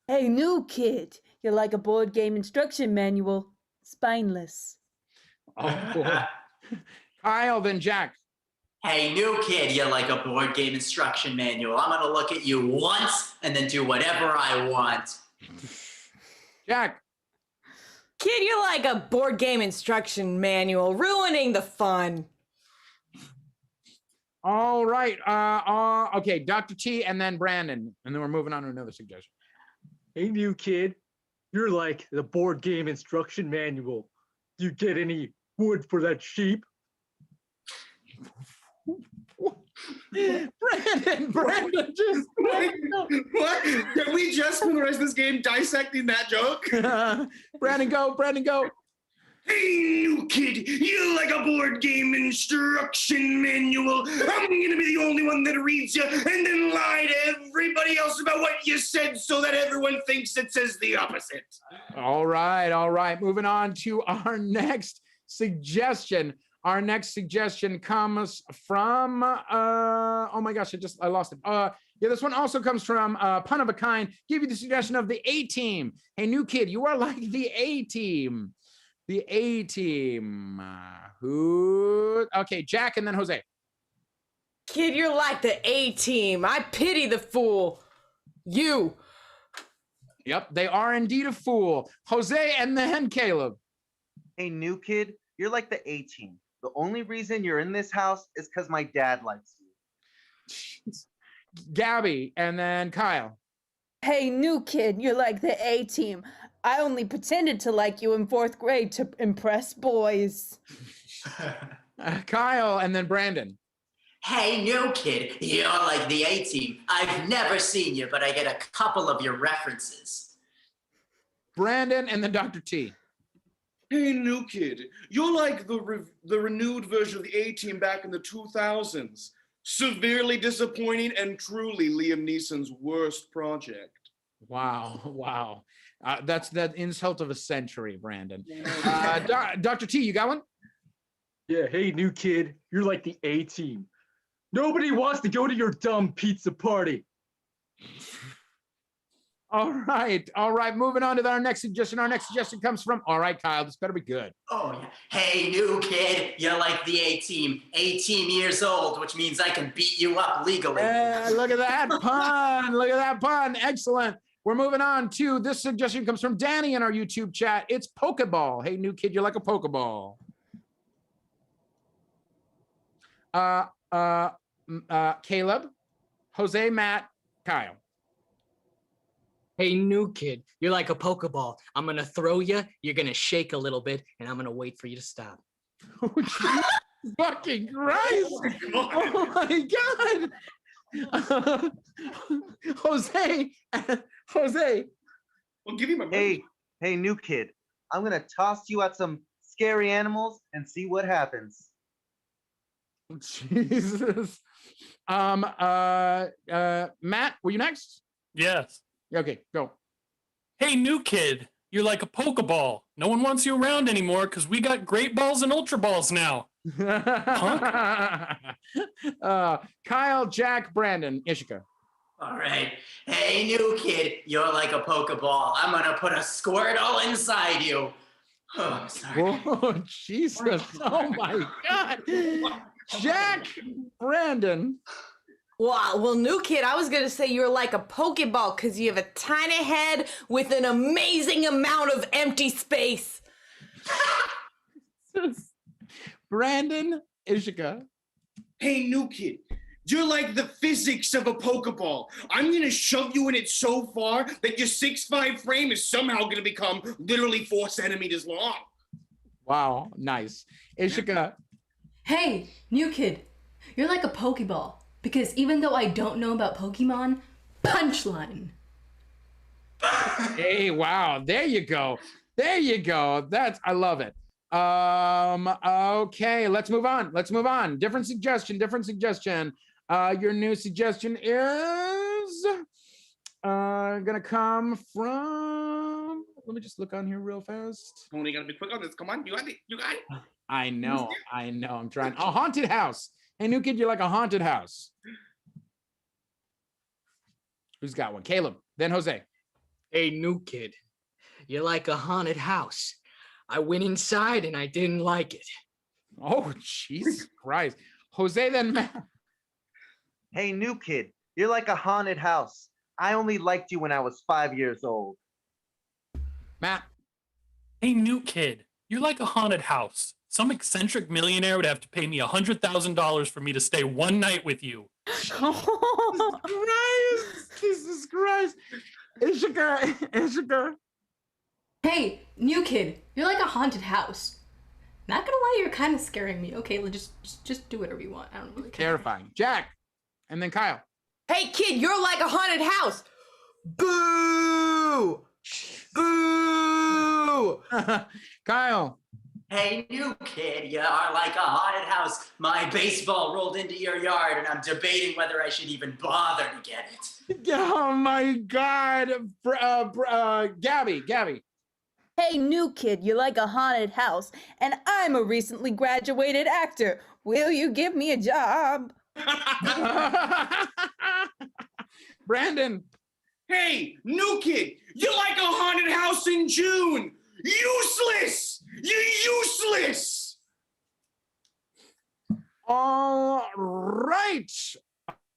Hey, new kid, you're like a board game instruction manual, spineless. Oh. Kyle, then Jack. Hey, new kid, you're like a board game instruction manual. I'm gonna look at you once and then do whatever I want. Jack. Kid, you're like a board game instruction manual, ruining the fun. All right. Okay, Dr. T and then Brandon. And then we're moving on to another suggestion. Hey, new kid, you're like the board game instruction manual. Do you get any wood for that sheep? Brandon, just what? Can we just spend the rest of this game dissecting that joke? Brandon, go. Hey, new kid, you like a board game instruction manual. I'm gonna be the only one that reads you and then lie to everybody else about what you said so that everyone thinks it says the opposite. All right. Moving on to our next suggestion. Our next suggestion comes from, oh my gosh, I lost it. Yeah, this one also comes from Pun of a Kind. Give you the suggestion of the A-Team. Hey, new kid, you are like the A-Team. The A-Team. Who? Okay, Jack and then Jose. Kid, you're like the A-Team. I pity the fool. You. Yep, they are indeed a fool. Jose and then Caleb. Hey, new kid, you're like the A-Team. The only reason you're in this house is because my dad likes you. Gabby and then Kyle. Hey, new kid, you're like the A-Team. I only pretended to like you in 4th grade to impress boys. Kyle and then Brandon. Hey, new kid, you're like the A-Team. I've never seen you, but I get a couple of your references. Brandon and then Dr. T. Hey, new kid, you're like the renewed version of the A-Team back in the 2000s. Severely disappointing and truly Liam Neeson's worst project. Wow. That's the insult of a century, Brandon. Dr. T, you got one? Yeah, hey, new kid, you're like the A-Team. Nobody wants to go to your dumb pizza party. All right. Moving on to our next suggestion. Our next suggestion comes from, all right, Kyle, this better be good. Oh, yeah. Hey, new kid, you're like the A-Team. 18 years old, which means I can beat you up legally. Look at that pun. Excellent. We're moving on to this suggestion comes from Danny in our YouTube chat. It's Pokeball. Hey, new kid, you're like a Pokeball. Caleb, Jose, Matt, Kyle. Hey, new kid, you're like a Pokeball. I'm gonna throw you, you're gonna shake a little bit, and I'm gonna wait for you to stop. Oh, fucking Christ! Oh my God! Jose. Well, give me my money. Hey, new kid, I'm gonna toss you at some scary animals and see what happens. Jesus. Matt, were you next? Yes. Okay, go. Hey, new kid, you're like a Pokeball. No one wants you around anymore because we got Great Balls and Ultra Balls now. Kyle, Jack, Brandon, Ishika. All right. Hey, new kid, you're like a Pokeball. I'm going to put a Squirtle inside you. Oh, I'm sorry. Oh, Jesus. Oh, my God. Jack, Brandon. Well, new kid, I was going to say you're like a Pokeball because you have a tiny head with an amazing amount of empty space. Brandon, Ishika. Hey, new kid, You're like the physics of a Pokeball. I'm gonna shove you in it so far that your 6'5" frame is somehow gonna become literally 4 centimeters long. Wow, nice. Ishika. Hey, new kid, you're like a Pokeball. Because even though I don't know about Pokemon, punchline. Hey, wow. There you go. There you go. I love it. Okay, let's move on. Different suggestion. Your new suggestion is gonna come from, let me just look on here real fast. Tony, gotta be quick on this. Come on, you got it. I know. I'm trying. A haunted house. Hey, new kid, you're like a haunted house. Who's got one? Caleb, then Jose. Hey, new kid, you're like a haunted house. I went inside and I didn't like it. Oh, Jesus Christ. Jose, then Matt. Hey, new kid, you're like a haunted house. I only liked you when I was 5 years old. Matt. Hey, new kid, you're like a haunted house. Some eccentric millionaire would have to pay me $100,000 for me to stay one night with you. Jesus Christ. Ishika. Hey, new kid, you're like a haunted house. Not gonna lie, you're kind of scaring me. Okay, just do whatever you want. I don't really care. Terrifying. Jack, and then Kyle. Hey, kid, you're like a haunted house. Boo! Boo! Kyle. Hey, new kid, you are like a haunted house. My baseball rolled into your yard, and I'm debating whether I should even bother to get it. Oh my God, Gabi. Hey, new kid, you're like a haunted house, and I'm a recently graduated actor. Will you give me a job? Brandon. Hey, new kid, you're like a haunted house in June. Useless! You're useless! All right.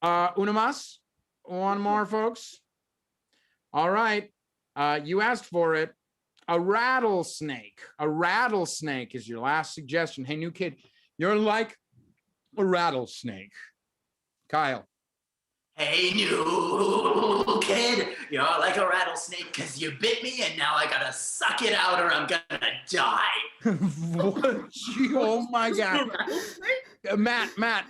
Una más. One more, folks. All right. You asked for it. A rattlesnake. A rattlesnake is your last suggestion. Hey, new kid, you're like a rattlesnake. Kyle. Hey, new kid, you're like a rattlesnake because you bit me and now I gotta suck it out or I'm gonna die. What? Oh my God. Matt.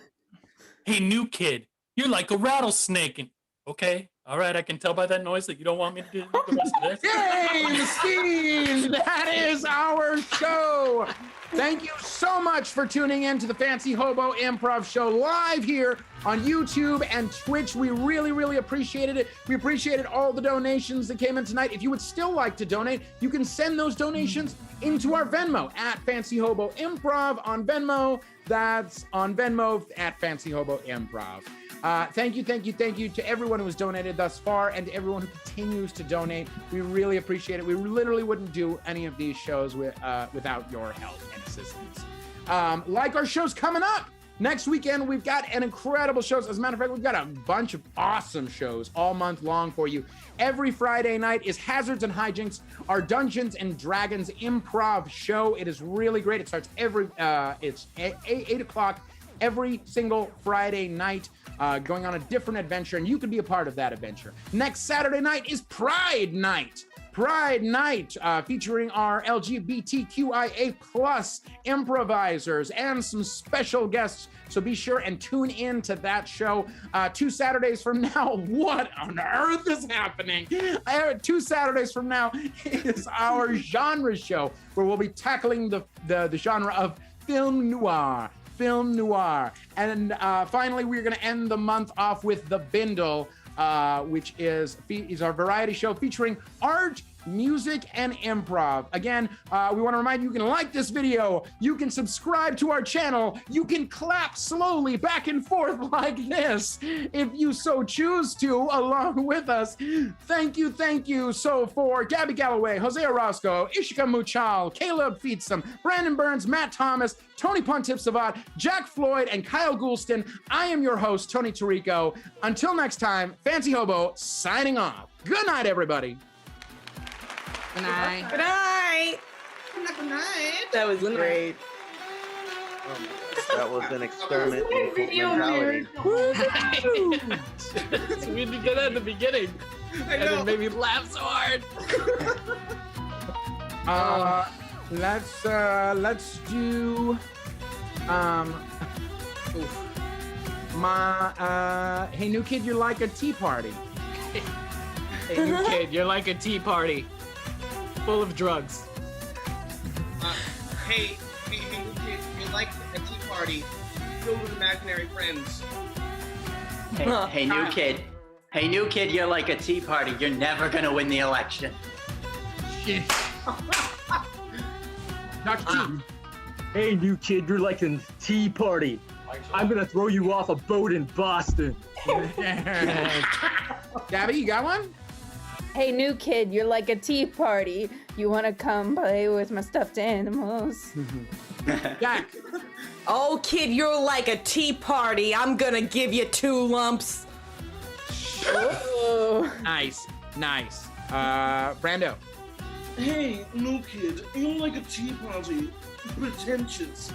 Hey, new kid, you're like a rattlesnake. And okay, all right, I can tell by that noise that you don't want me to do the rest of this. Yay, Steve! That is our show. Thank you so much for tuning in to the Fancy Hobo Improv Show live here on YouTube and Twitch. We really, really appreciated it. We appreciated all the donations that came in tonight. If you would still like to donate, you can send those donations into our Venmo at Fancy Hobo Improv on Venmo. That's on Venmo at Fancy Hobo Improv. Thank you to everyone who has donated thus far and to everyone who continues to donate. We really appreciate it. We literally wouldn't do any of these shows without your help and assistance. Like our shows coming up. Next weekend, we've got an incredible shows. As a matter of fact, we've got a bunch of awesome shows all month long for you. Every Friday night is Hazards and Hijinks, our Dungeons and Dragons improv show. It is really great. It starts it's 8 o'clock every single Friday night, going on a different adventure, and you can be a part of that adventure. Next Saturday night is Pride Night. Featuring our LGBTQIA plus improvisers and some special guests. So be sure and tune in to that show 2 Saturdays from now. What on earth is happening? 2 Saturdays from now is our genre show where we'll be tackling the genre of film noir. And finally, we're going to end the month off with The Bindle, which is our variety show featuring art, music, and improv. Again, we want to remind you, you can like this video, you can subscribe to our channel, you can clap slowly back and forth like this if you so choose to along with us. Thank you. So for Gabi Galloway, Jose Orozco, Ishika Muchhal, Caleb Fietsam, Brandon Burns, Matt Thomas, Tony Phonethibsavads, Jack Floyd, and Kyle Goulston, I am your host, Tony Torrico. Until next time, Fancy Hobo signing off. Good night, everybody. Good night. Good night. Good night. That was great. That was an experiment in cult mentality. We did that in the beginning. I And know. then made me laugh so hard. Let's do hey new kid, you're like a tea party. Hey, new kid, you're like a tea party full of drugs. Hey, new kid, you like a tea party filled with imaginary friends. Hey, new kid. Hey, new kid, you're like a tea party. You're never gonna win the election. Dr. T. Hey, new kid, you're like a tea party. I'm gonna throw you off a boat in Boston. Gabi, you got one? Hey, new kid, you're like a tea party. You want to come play with my stuffed animals? Jack. Oh, kid, you're like a tea party. I'm gonna give you 2 lumps. Oh. Nice. Brando. Hey, new kid, you're like a tea party. Pretentious.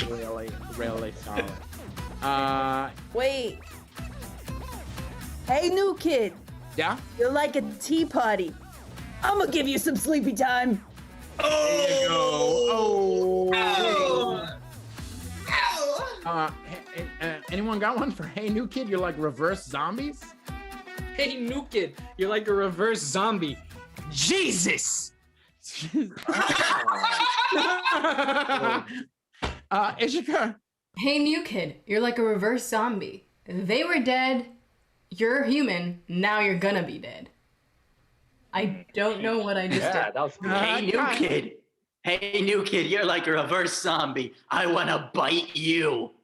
Really solid. Wait. Hey, new kid. Yeah? You're like a tea party. I'm gonna give you some sleepy time. There you go. Anyone got one for Hey New Kid? You're like reverse zombies? Hey, new kid, you're like a reverse zombie. Jesus! Ishika. Hey, new kid, you're like a reverse zombie. They were dead. You're human. Now you're gonna be dead. I don't know what I just did. That was Hey, new kid. Hey, new kid, you're like a reverse zombie. I wanna bite you.